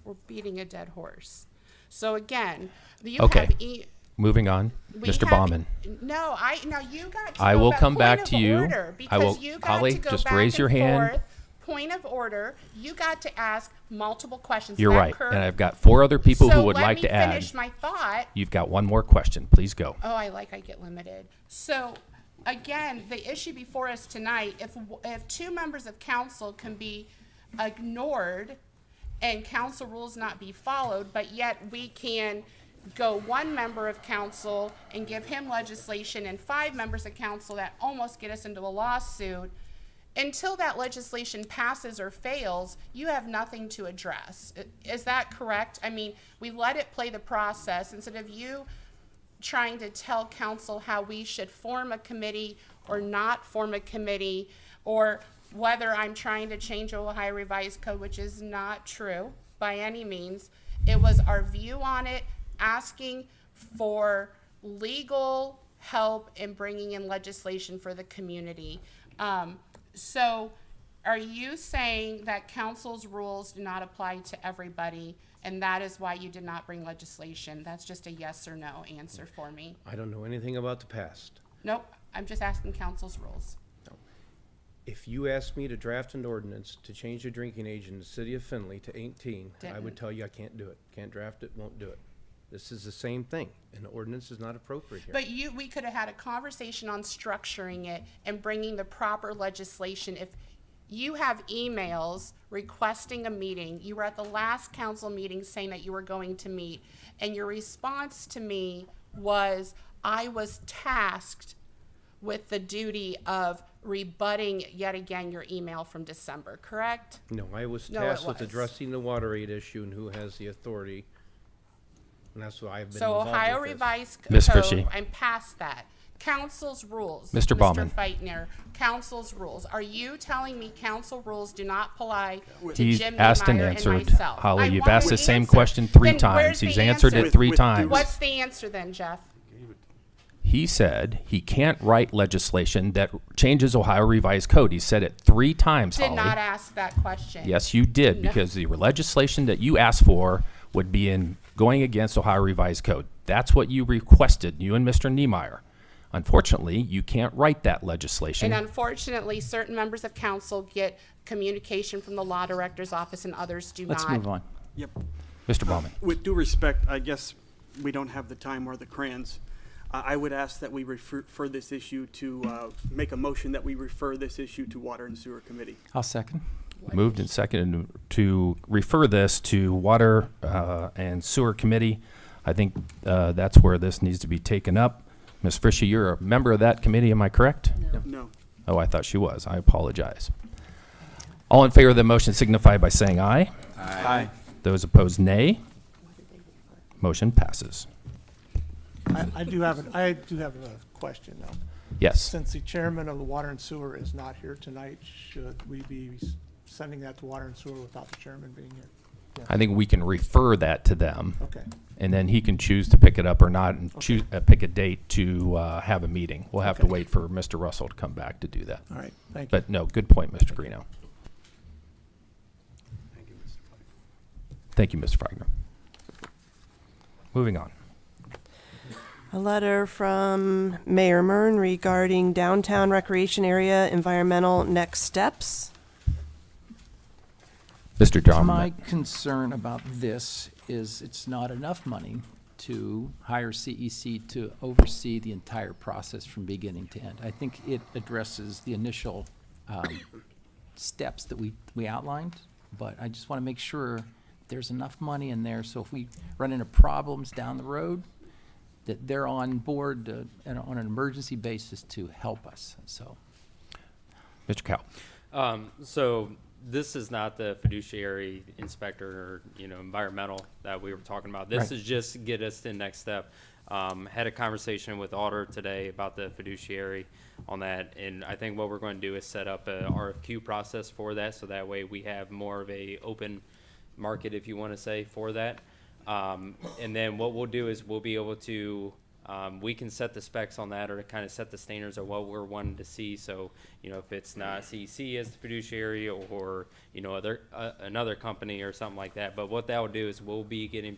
We're beating a dead horse. So again, you Okay. have Moving on. Mr. Baumann. No, you got to I go will back, come point back of to you. order, I will- because you got Holly, to go just back raise and your hand. forth. Point of order. You got to ask multiple questions. You're That right. occurred- And I've got 4 other people So who would like to let me add. finish my thought. You've got one more question. Please go. Oh, I get limited. So, again, the issue before us tonight, if 2 members of council can be ignored and council rules not be followed, but yet we can go 1 member of council and give him legislation and 5 members of council that almost get us into a lawsuit, until that legislation passes or fails, you have nothing to address. Is that correct? I mean, we let it play the process instead of you trying to tell council how we should form a committee or not form a committee, or whether I'm trying to change Ohio Revised Code, which is not true by any means. It was our view on it, asking for legal help in bringing in legislation for the community. So are you saying that council's rules do not apply to everybody, and that is why you did not bring legislation? That's just a yes or no answer for me. I don't know anything about the past. Nope, I'm just asking council's rules. If you asked me to draft an ordinance to change the drinking age in the city of Findlay to 18, I would Didn't. tell you I can't do it. Can't draft it, won't do it. This is the same thing. An ordinance is not appropriate here. But we could have had a conversation on structuring it and bringing the proper legislation. If you have emails requesting a meeting, you were at the last council meeting saying that you were going to meet, and your response to me was, I was tasked with the duty of rebutting yet again your email from December, correct? No, I was No, it tasked with was. addressing the water rate issue and who has the authority. And that's why I've been So involved Ohio with this. Revised Ms. Code, Fishy. I'm past that. Council's rules. Mr. Baumann. Mr. Feitner, council's rules. Are you telling me council rules do not apply to He's Jim asked and Niemeyer answered. myself? Holly, I you've want asked an the same answer. question 3 Then times. where's He's the answered answer? it 3 With times. What's the answer then, Jeff? He said he can't write legislation that changes Ohio Revised Code. He said it 3 times, Did Holly. not ask that question. Yes, you did, No. because the legislation that you asked for would be in going against Ohio Revised Code. That's what you requested, you and Mr. Niemeyer. Unfortunately, you can't write that legislation. And unfortunately, certain members of council get communication from the law director's office and others do not. Let's move on. Yep. Mr. Baumann. With due respect, I guess we don't have the time or the crayons. I would ask that we refer this issue to, make a motion that we refer this issue to Water and Sewer Committee. I'll second. Moved and seconded to refer this to Water and Sewer Committee. I think that's where this needs to be taken up. Ms. Frishy, you're a member of that committee, am I correct? No. Oh, I thought she was. I apologize. All in favor of the motion signify by saying aye. Aye. Those opposed, nay. Motion passes. I do have a question though. Yes. Since the chairman of the Water and Sewer is not here tonight, should we be sending that to Water and Sewer without the chairman being here? I think we can refer that to them. Okay. And then he can choose to pick it up or not and choose, pick a date to have a meeting. We'll have to Okay. wait for Mr. Russell to come back to do that. All right, thank you. But no, good point, Mr. Greeno. Thank you, Mr. Fagner. Moving on. A letter from Mayor Mern regarding downtown recreation area environmental next steps. Mr. John. My concern about this is it's not enough money to hire CEC to oversee the entire process from beginning to end. I think it addresses the initial steps that we outlined, but I just want to make sure there's enough money in there so if we run into problems down the road, that they're on board and on an emergency basis to help us, so. Mr. Cow. So this is not the fiduciary inspector or, environmental that we were talking about. This Right. is just to get us to the next step. Had a conversation with Auditor today about the fiduciary on that, and I think what we're going to do is set up a RFQ process for that, so that way we have more of a open market, if you want to say, for that. And then what we'll do is we'll be able to, we can set the specs on that or to kind of set the standards of what we're wanting to see. So, if it's not CEC as the fiduciary or, another company or something like that. But what that will do is we'll be getting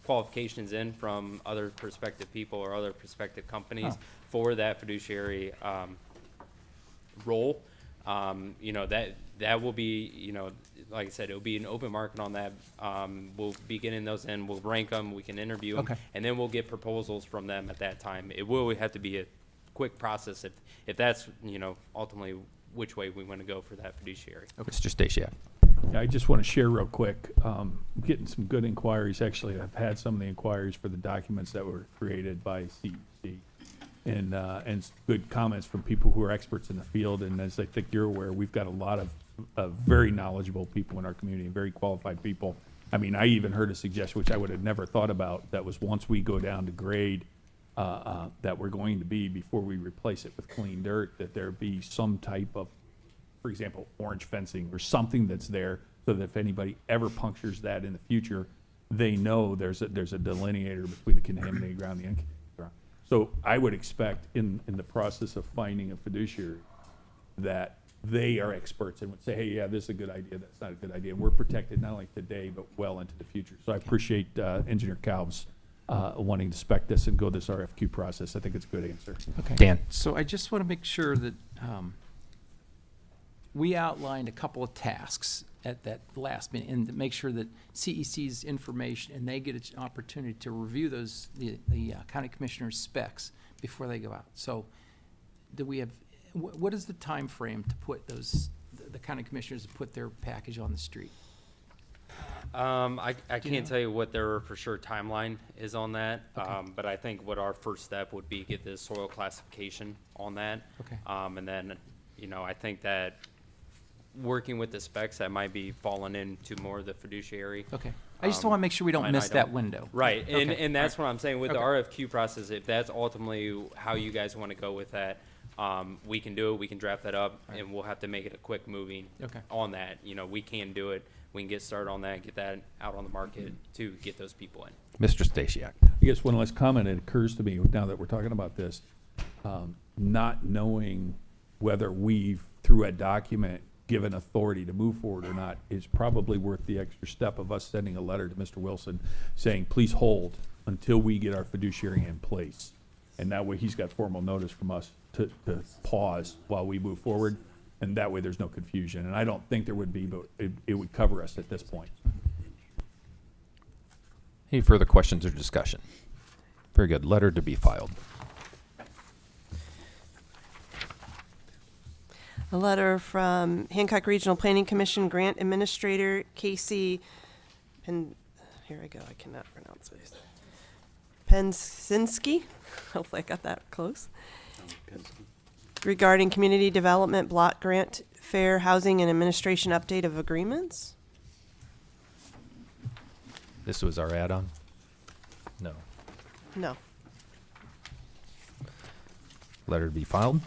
qualifications in from other prospective people or other prospective companies for that fiduciary role. That will be, like I said, it'll be an open market on that. We'll be getting those in, we'll rank them, we can interview them, Okay. and then we'll get proposals from them at that time. It will have to be a quick process if that's, ultimately which way we want to go for that fiduciary. Mr. Stasiak. Yeah, I just want to share real quick, I'm getting some good inquiries. Actually, I've had some of the inquiries for the documents that were created by CEC. And good comments from people who are experts in the field. And as I think you're aware, we've got a lot of very knowledgeable people in our community, very qualified people. I mean, I even heard a suggestion, which I would have never thought about, that was once we go down to grade that we're going to be, before we replace it with clean dirt, that there be some type of, for example, orange fencing or something that's there, so that if anybody ever punctures that in the future, they know there's a delineator between the contaminated ground and the uncontaminated ground. So I would expect in the process of finding a fiduciary that they are experts and would say, hey, yeah, this is a good idea, that's not a good idea. And we're protected not only today, but well into the future. So I appreciate Engineer Calves wanting to spec this and go this RFQ process. I think it's a good answer. Okay. Dan. So I just want to make sure that we outlined a couple of tasks at that last meeting, and to make sure that CEC's information, and they get an opportunity to review those, the county commissioner's specs before they go out. So do we have, what is the time frame to put those, the county commissioners to put their package on the street? I can't tell you what their for sure timeline is on that, but I think what our first step would be get this soil classification on that. Okay. And then, you know, I think that working with the specs, that might be falling into more of the fiduciary. Okay. I just want to make sure we don't and I miss that window. Right, and, Okay. and that's what I'm saying with the Okay. RFQ process, if that's ultimately how you guys want to go with that, we can do it, we can draft that up, Right. and we'll have to make it a quick moving Okay. on that. You know, we can do it, we can get started on that, get that out on the market to get those people in. Mr. Stasiak. I guess one last comment, it occurs to me now that we're talking about this, not knowing whether we've, through a document, given authority to move forward or not is probably worth the extra step of us sending a letter to Mr. Wilson saying, please hold until we get our fiduciary in place. And that way he's got formal notice from us to pause while we move forward. And that way there's no confusion. And I don't think there would be, but it would cover us at this point. Any further questions or discussion? Very good. Letter to be filed. A letter from Hancock Regional Planning Commission Grant Administrator Casey here I go, I cannot pronounce this. Pensinski, hopefully I got that close. Regarding Community Development Block Grant Fair Housing and Administration Update of Agreements. This was our add-on? No. No. Letter to be filed.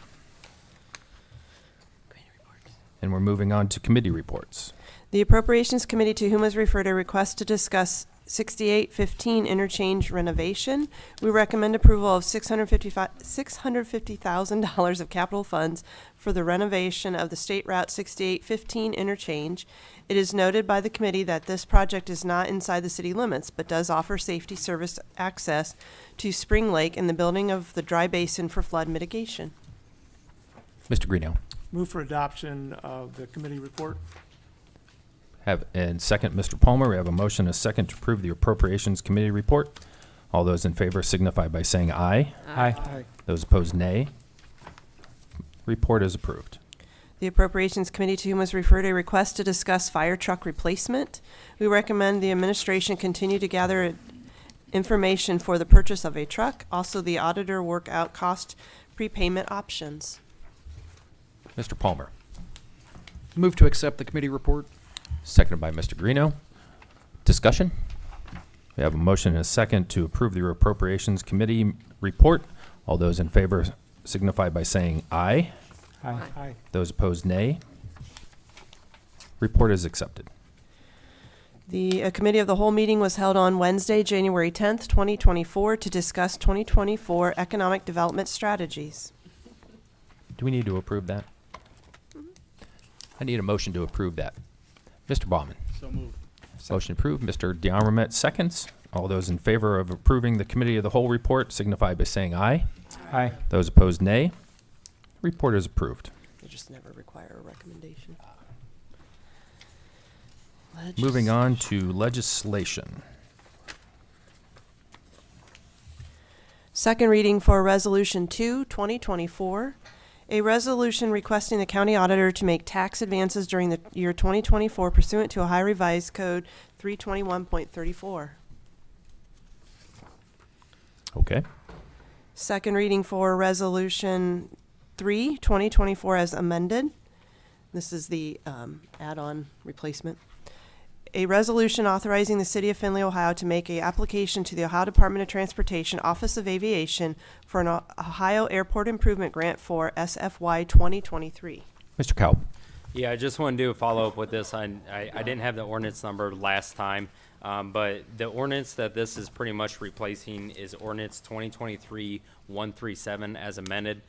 And we're moving on to committee reports. The Appropriations Committee, to whom is referred a request to discuss 6815 interchange renovation. We recommend approval of $650,000 of capital funds for the renovation of the State Route 6815 interchange. It is noted by the committee that this project is not inside the city limits, but does offer safety service access to Spring Lake and the building of the dry basin for flood mitigation. Mr. Greeno. Move for adoption of the committee report. And second, Mr. Palmer. We have a motion and a second to approve the Appropriations Committee report. All those in favor signify by saying aye. Aye. Those opposed, nay. Report is approved. The Appropriations Committee, to whom is referred a request to discuss fire truck replacement. We recommend the administration continue to gather information for the purchase of a truck. Also, the auditor work out cost prepayment options. Mr. Palmer. Move to accept the committee report. Seconded by Mr. Greeno. Discussion? We have a motion and a second to approve the Appropriations Committee report. All those in favor signify by saying aye. Aye. Those opposed, nay. Report is accepted. The Committee of the Whole meeting was held on Wednesday, January 10th, 2024, to discuss 2024 economic development strategies. Do we need to approve that? I need a motion to approve that. Mr. Baumann. So moved. Motion approved. Mr. DeArmament seconds. All those in favor of approving the Committee of the Whole report signify by saying aye. Aye. Those opposed, nay. Report is approved. They just never require a recommendation. Moving on to legislation. Second reading for Resolution 2, 2024. A resolution requesting the county auditor to make tax advances during the year 2024 pursuant to Ohio Revised Code 321.34. Okay. Second reading for Resolution 3, 2024 as amended. This is the add-on replacement. A resolution authorizing the City of Findlay, Ohio to make an application to the Ohio Department of Transportation Office of Aviation for an Ohio Airport Improvement Grant for SFY 2023. Mr. Kalb. Yeah, I just want to do a follow-up with this. I didn't have the ordinance number last time, but the ordinance that this is pretty much replacing is ordinance 2023-137 as amended.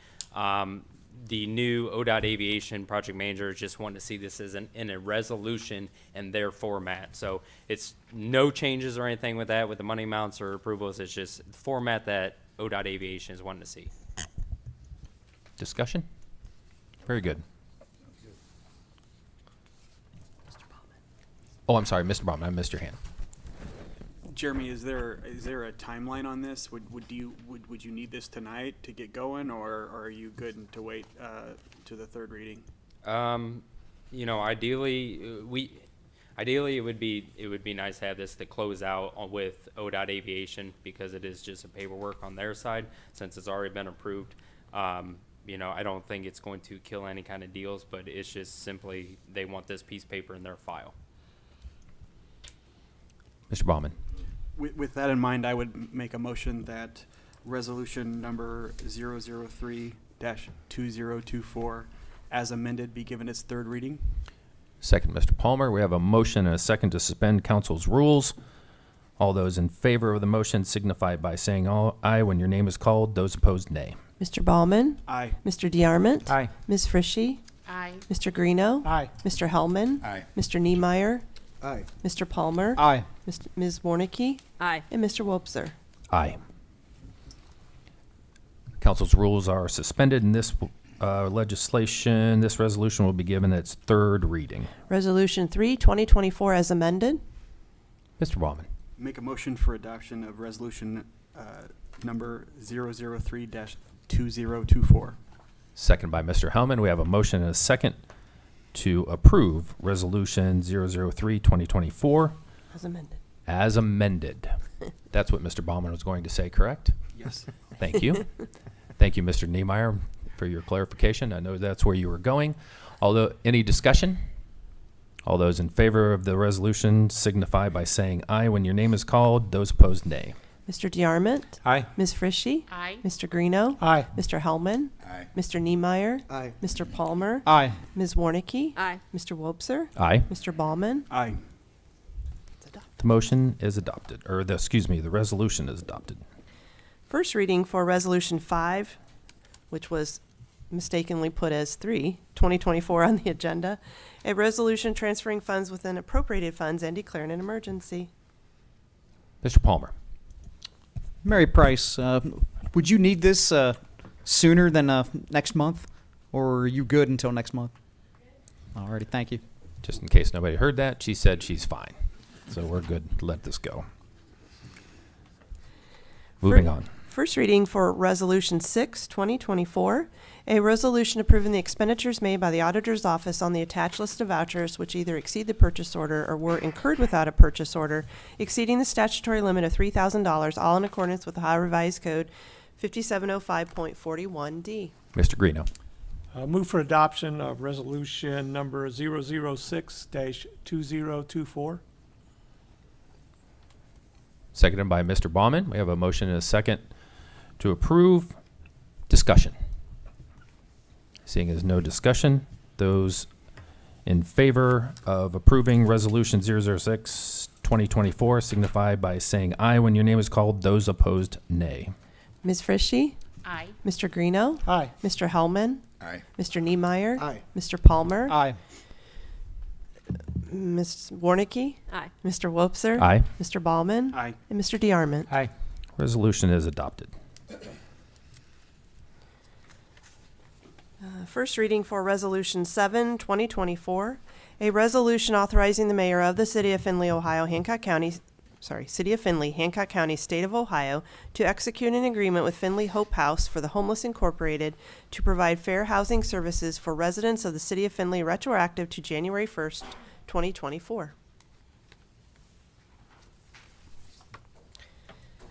The new ODOT Aviation project manager just wanted to see this as in a resolution in their format. So it's no changes or anything with that, with the money amounts or approvals. It's just the format that ODOT Aviation is wanting to see. Discussion? Very good. Oh, I'm sorry, Mr. Baumann, I missed your hand. Jeremy, is there a timeline on this? Would you need this tonight to get going, or are you good to wait to the third reading? You know, ideally it would be nice to have this to close out with ODOT Aviation, because it is just a paperwork on their side since it's already been approved. You know, I don't think it's going to kill any kind of deals, but it's just simply they want this piece of paper in their file. Mr. Baumann. With that in mind, I would make a motion that resolution number 003-2024 as amended be given its third reading. Second, Mr. Palmer. We have a motion and a second to suspend council's rules. All those in favor of the motion signify by saying aye when your name is called. Those opposed, nay. Mr. Baumann? Aye. Mr. DeArmond? Aye. Ms. Frishy? Aye. Mr. Greeno? Aye. Mr. Hellman? Aye. Mr. Niemeyer? Aye. Mr. Palmer? Aye. Ms. Warnicki? Aye. And Mr. Wobser? Aye. Council's rules are suspended, and this this resolution will be given its third reading. Resolution 3, 2024 as amended. Mr. Baumann. Make a motion for adoption of resolution number 003-2024. Second by Mr. Hellman. We have a motion and a second to approve Resolution 003-2024 As amended. as amended. That's what Mr. Baumann was going to say, correct? Yes. Thank you. Thank you, Mr. Niemeyer, for your clarification. I know that's where you were going. Although, any discussion? All those in favor of the resolution signify by saying aye when your name is called. Those opposed, nay. Mr. DeArmond? Aye. Ms. Frishy? Aye. Mr. Greeno? Aye. Mr. Hellman? Aye. Mr. Niemeyer? Aye. Mr. Palmer? Aye. Ms. Warnicki? Aye. Mr. Wobser? Aye. Mr. Baumann? Aye. The motion is adopted, or the resolution is adopted. First reading for Resolution 5, which was mistakenly put as 3, 2024 on the agenda. A resolution transferring funds within appropriated funds and declaring an emergency. Mr. Palmer. Mary Price, would you need this sooner than next month, or are you good until next month? Alrighty, thank you. Just in case nobody heard that, she said she's fine. So we're good to let this go. Moving on. First reading for Resolution 6, 2024. A resolution approving the expenditures made by the Auditor's Office on the attached list of vouchers which either exceed the purchase order or were incurred without a purchase order, exceeding the statutory limit of $3,000, all in accordance with Ohio Revised Code 5705.41D. Mr. Greeno. Move for adoption of resolution number 006-2024. Seconded by Mr. Baumann. We have a motion and a second to approve. Discussion. Seeing as no discussion, those in favor of approving Resolution 006-2024 signify by saying aye when your name is called. Those opposed, nay. Ms. Frishy? Aye. Mr. Greeno? Aye. Mr. Hellman? Aye. Mr. Niemeyer? Aye. Mr. Palmer? Aye. Ms. Warnicki? Aye. Mr. Wobser? Aye. Mr. Baumann? Aye. And Mr. DeArmond? Aye. Resolution is adopted. First reading for Resolution 7, 2024. A resolution authorizing the mayor of the City of Findlay, Ohio, Hancock County, State of Ohio, to execute an agreement with Findlay Hope House for the Homeless Incorporated to provide fair housing services for residents of the City of Findlay retroactive to January 1st, 2024.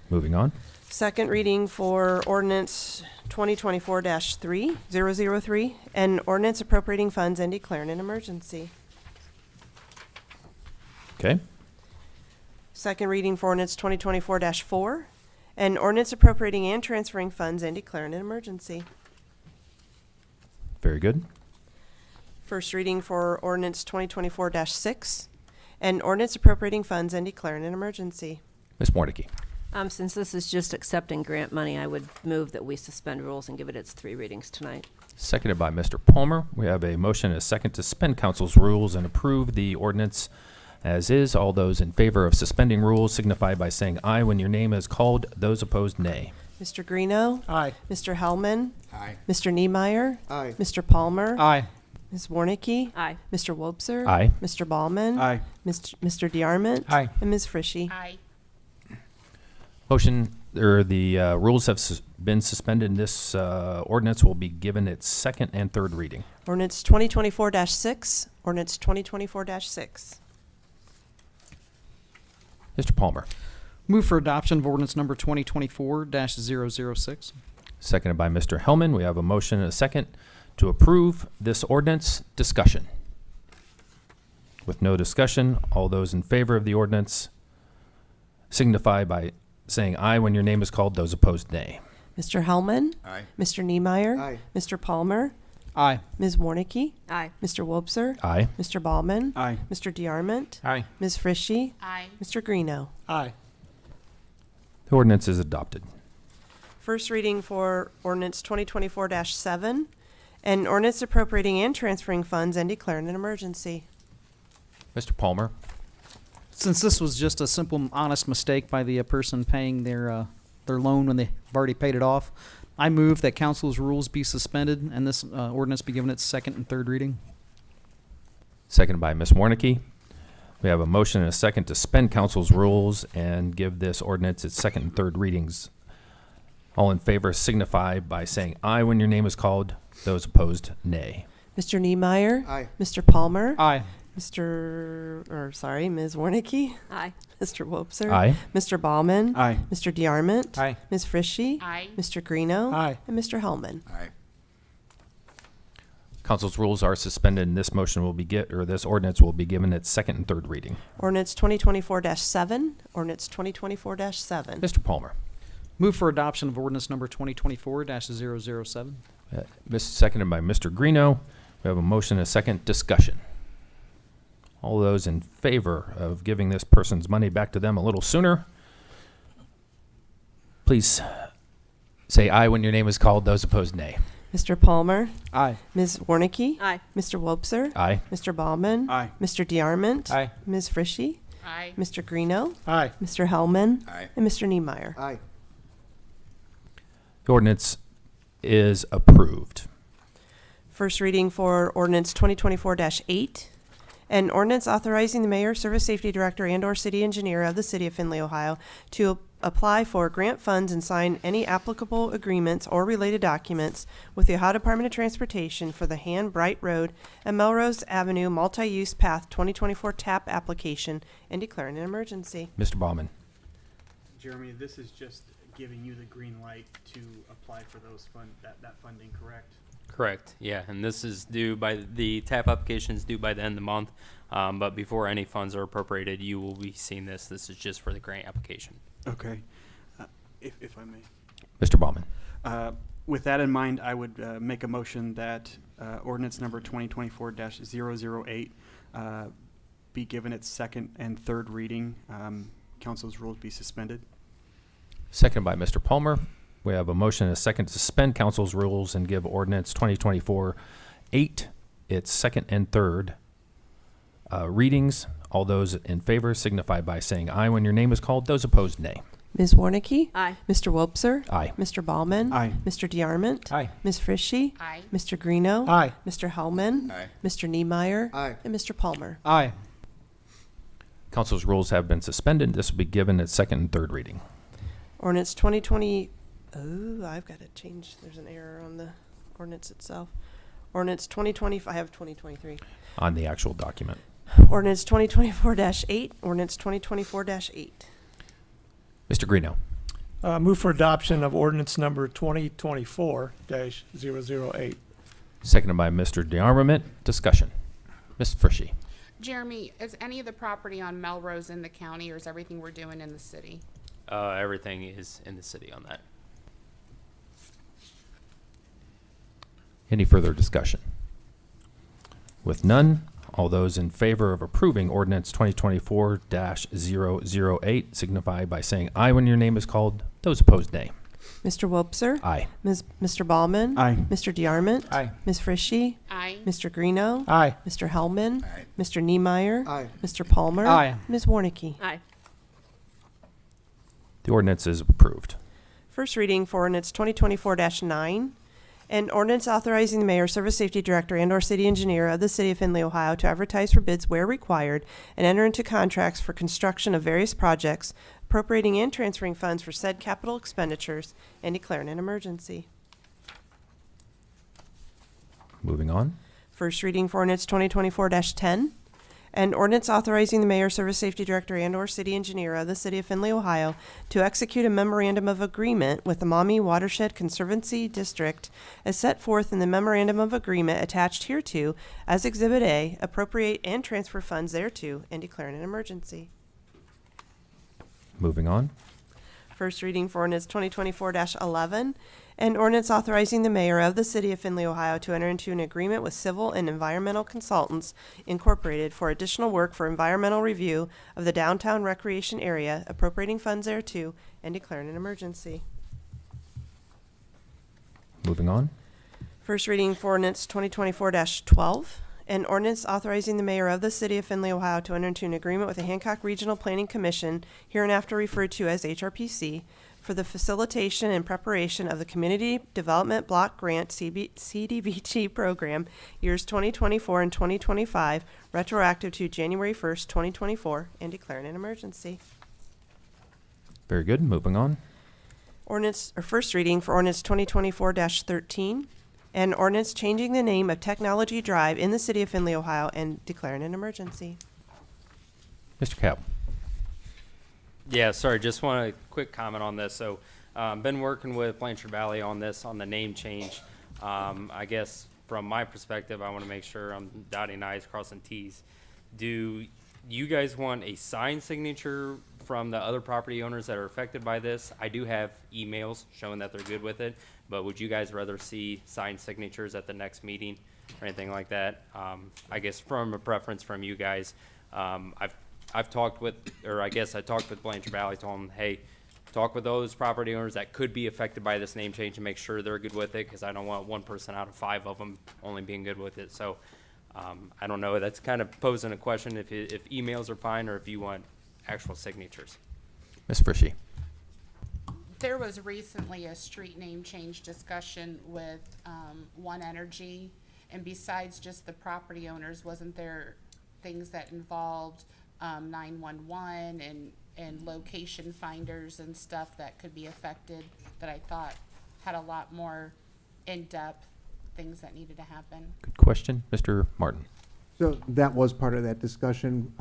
Moving on. Second reading for ordinance 2024-3, and ordinance appropriating funds and declaring an emergency. Okay. Second reading for ordinance 2024-4, and ordinance appropriating and transferring funds and declaring an emergency. Very good. First reading for ordinance 2024-6, and ordinance appropriating funds and declaring an emergency. Ms. Mordecai. Since this is just accepting grant money, I would move that we suspend rules and give it its 3 readings tonight. Seconded by Mr. Palmer. We have a motion and a second to suspend council's rules and approve the ordinance as is. All those in favor of suspending rules signify by saying aye when your name is called. Those opposed, nay. Mr. Greeno. Aye. Mr. Hellman. Aye. Mr. Niemeyer. Aye. Mr. Palmer. Aye. Ms. Warnicki. Aye. Mr. Wobser. Aye. Mr. Ballman. Aye. Mr. DeArmond. Aye. And Ms. Frishy. Aye. Motion, or the rules have been suspended. This ordinance will be given its second and third reading. Ordinance 2024-6. Ordinance 2024-6. Mr. Palmer. Move for adoption of ordinance number 2024-006. Seconded by Mr. Hellman. We have a motion and a second to approve this ordinance. Discussion. With no discussion, all those in favor of the ordinance signify by saying aye when your name is called. Those opposed, nay. Mr. Hellman. Aye. Mr. Niemeyer. Aye. Mr. Palmer. Aye. Ms. Warnicki. Aye. Mr. Wobser. Aye. Mr. Ballman. Aye. Mr. DeArmond. Aye. Ms. Frishy. Aye. Mr. Greeno. Aye. The ordinance is adopted. First reading for ordinance 2024-7, and ordinance appropriating and transferring funds and declaring an emergency. Mr. Palmer. Since this was just a simple, honest mistake by the person paying their loan when they've already paid it off, I move that council's rules be suspended and this ordinance be given its second and third reading. Seconded by Ms. Warnicki. We have a motion and a second to suspend council's rules and give this ordinance its second and third readings. All in favor signify by saying aye when your name is called. Those opposed, nay. Mr. Niemeyer. Aye. Mr. Palmer. Aye. Ms. Warnicki. Aye. Mr. Wobser. Aye. Mr. Ballman. Aye. Mr. DeArmond. Aye. Ms. Frishy. Aye. Mr. Greeno. Aye. And Mr. Hellman. Aye. Council's rules are suspended and this motion will be this ordinance will be given its second and third reading. Ordinance 2024-7. Ordinance 2024-7. Mr. Palmer. Move for adoption of ordinance number 2024-007. Seconded by Mr. Greeno. We have a motion and a second. Discussion. All those in favor of giving this person's money back to them a little sooner, please say aye when your name is called. Those opposed, nay. Mr. Palmer. Aye. Ms. Warnicki. Aye. Mr. Wobser. Aye. Mr. Ballman. Aye. Mr. DeArmond. Aye. Ms. Frishy. Aye. Mr. Greeno. Aye. Mr. Hellman. Aye. And Mr. Niemeyer. Aye. The ordinance is approved. First reading for ordinance 2024-8, an ordinance authorizing the mayor, service safety director, and/or city engineer of the city of Findlay, Ohio, to apply for grant funds and sign any applicable agreements or related documents with the Ohio Department of Transportation for the Han Bright Road and Melrose Avenue Multi-Use Path 2024 TAP application and declaring an emergency. Mr. Baumann. Jeremy, this is just giving you the green light to apply for those that funding, correct? Correct, yeah, and this is due by, the TAP application is due by the end of the month, but before any funds are appropriated, you will be seeing this. This is just for the grant application. Okay. If I may. Mr. Baumann. With that in mind, I would make a motion that ordinance number 2024-008 be given its second and third reading. Council's rules be suspended. Seconded by Mr. Palmer. We have a motion and a second to suspend council's rules and give ordinance 2024-8 its second and third readings. All those in favor signify by saying aye when your name is called. Those opposed, nay. Ms. Warnicki. Aye. Mr. Wobser. Aye. Mr. Ballman. Aye. Mr. DeArmond. Aye. Ms. Frishy. Aye. Mr. Greeno. Aye. Mr. Hellman. Aye. Mr. Niemeyer. Aye. And Mr. Palmer. Aye. Council's rules have been suspended. This will be given its second and third reading. Ordinance 2020, oh, I've got to change, there's an error on the ordinance itself. Ordinance 2020, I have 2023. On the actual document. Ordinance 2024-8, ordinance 2024-8. Mr. Greeno. Move for adoption of ordinance number 2024-008. Seconded by Mr. DeArmament. Discussion. Ms. Frishy. Jeremy, is any of the property on Melrose in the county, or is everything we're doing in the city? Everything is in the city on that. Any further discussion? With none, all those in favor of approving ordinance 2024-008 signify by saying aye when your name is called. Those opposed, nay. Mr. Wobser? Aye. Mr. Ballman? Aye. Mr. DeArmond? Aye. Ms. Frishy? Aye. Mr. Greeno? Aye. Mr. Hellman? Aye. Mr. Niemeyer? Aye. Mr. Palmer? Aye. Ms. Warnicki? Aye. The ordinance is approved. First reading for ordinance 2024-9, an ordinance authorizing the mayor, service safety director, and/or city engineer of the city of Findlay, Ohio, to advertise for bids where required and enter into contracts for construction of various projects, appropriating and transferring funds for said capital expenditures, and declaring an emergency. Moving on. First reading for ordinance 2024-10, an ordinance authorizing the mayor, service safety director, and/or city engineer of the city of Findlay, Ohio, to execute a memorandum of agreement with the Maumee Watershed Conservancy District as set forth in the memorandum of agreement attached hereto as Exhibit A, appropriate and transfer funds thereto, and declaring an emergency. Moving on. First reading for ordinance 2024-11, an ordinance authorizing the mayor of the city of Findlay, Ohio, to enter into an agreement with Civil and Environmental Consultants Incorporated for additional work for environmental review of the downtown recreation area, appropriating funds thereto, and declaring an emergency. Moving on. First reading for ordinance 2024-12, an ordinance authorizing the mayor of the city of Findlay, Ohio, to enter into an agreement with the Hancock Regional Planning Commission, hereinafter referred to as HRPC, for the facilitation and preparation of the Community Development Block Grant CDBG program, years 2024 and 2025, retroactive to January 1st, 2024, and declaring an emergency. Very good. Moving on. First reading for ordinance 2024-13, an ordinance changing the name of Technology Drive in the city of Findlay, Ohio, and declaring an emergency. Mr. Cap. Yeah, sorry, just want a quick comment on this. So, been working with Blanchard Valley on this, on the name change. I guess from my perspective, I want to make sure I'm dotting I's, crossing T's. Do you guys want a signed signature from the other property owners that are affected by this? I do have emails showing that they're good with it, but would you guys rather see signed signatures at the next meeting or anything like that? I guess from a preference from you guys, I've talked with, or I guess I talked with Blanchard Valley, told them, hey, talk with those property owners that could be affected by this name change and make sure they're good with it, because I don't want one person out of 5 of them only being good with it. So I don't know. That's kind of posing a question if emails are fine or if you want actual signatures. Ms. Frishy. There was recently a street name change discussion with One Energy, and besides just the property owners, wasn't there things that involved 911 and location finders and stuff that could be affected that I thought had a lot more in-depth things that needed to happen? Good question. Mr. Martin. So that was part of that discussion.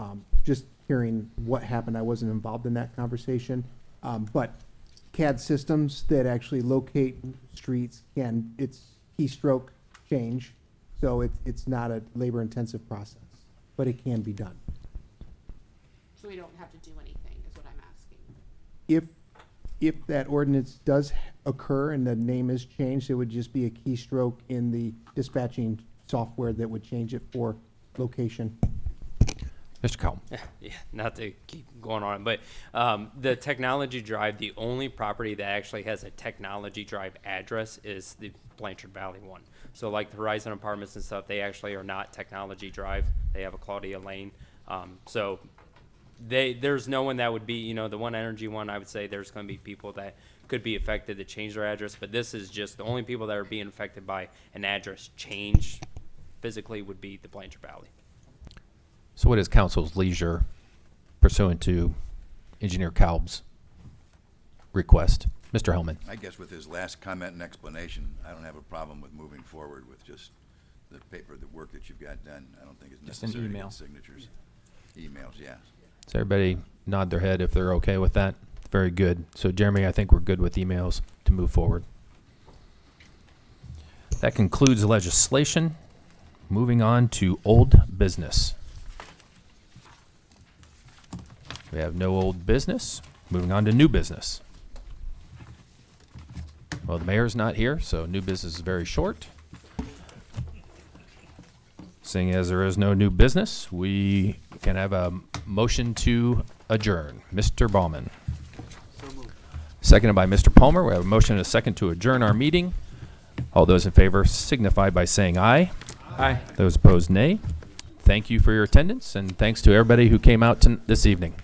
Just hearing what happened, I wasn't involved in that conversation. But CAD systems that actually locate streets it's keystroke change. So it's not a labor-intensive process, but it can be done. So we don't have to do anything, is what I'm asking. If that ordinance does occur and the name is changed, it would just be a keystroke in the dispatching software that would change it for location. Mr. Cowell. Yeah, not to keep going on, but the Technology Drive, the only property that actually has a Technology Drive address is the Blanchard Valley one. So like the Horizon Apartments and stuff, they actually are not Technology Drive. They have a Claudia Lane. So there's no one that would be, the One Energy one, I would say there's going to be people that could be affected to change their address, but this is just the only people that are being affected by an address change physically would be the Blanchard Valley. So what is council's leisure pursuant to Engineer Kalb's request? Mr. Hellman. I guess with his last comment and explanation, I don't have a problem with moving forward with just the work that you've got done. I don't think it's Just an necessary to email. get signatures. Emails, yeah. Does everybody nod their head if they're okay with that? Very good. So Jeremy, I think we're good with emails to move forward. That concludes legislation. Moving on to old business. We have no old business. Moving on to new business. Well, the mayor's not here, so new business is very short. Seeing as there is no new business, we can have a motion to adjourn. Mr. Baumann. Seconded by Mr. Palmer. We have a motion and a second to adjourn our meeting. All those in favor signify by saying aye. Aye. Those opposed, nay. Thank you for your attendance, and thanks to everybody who came out this evening.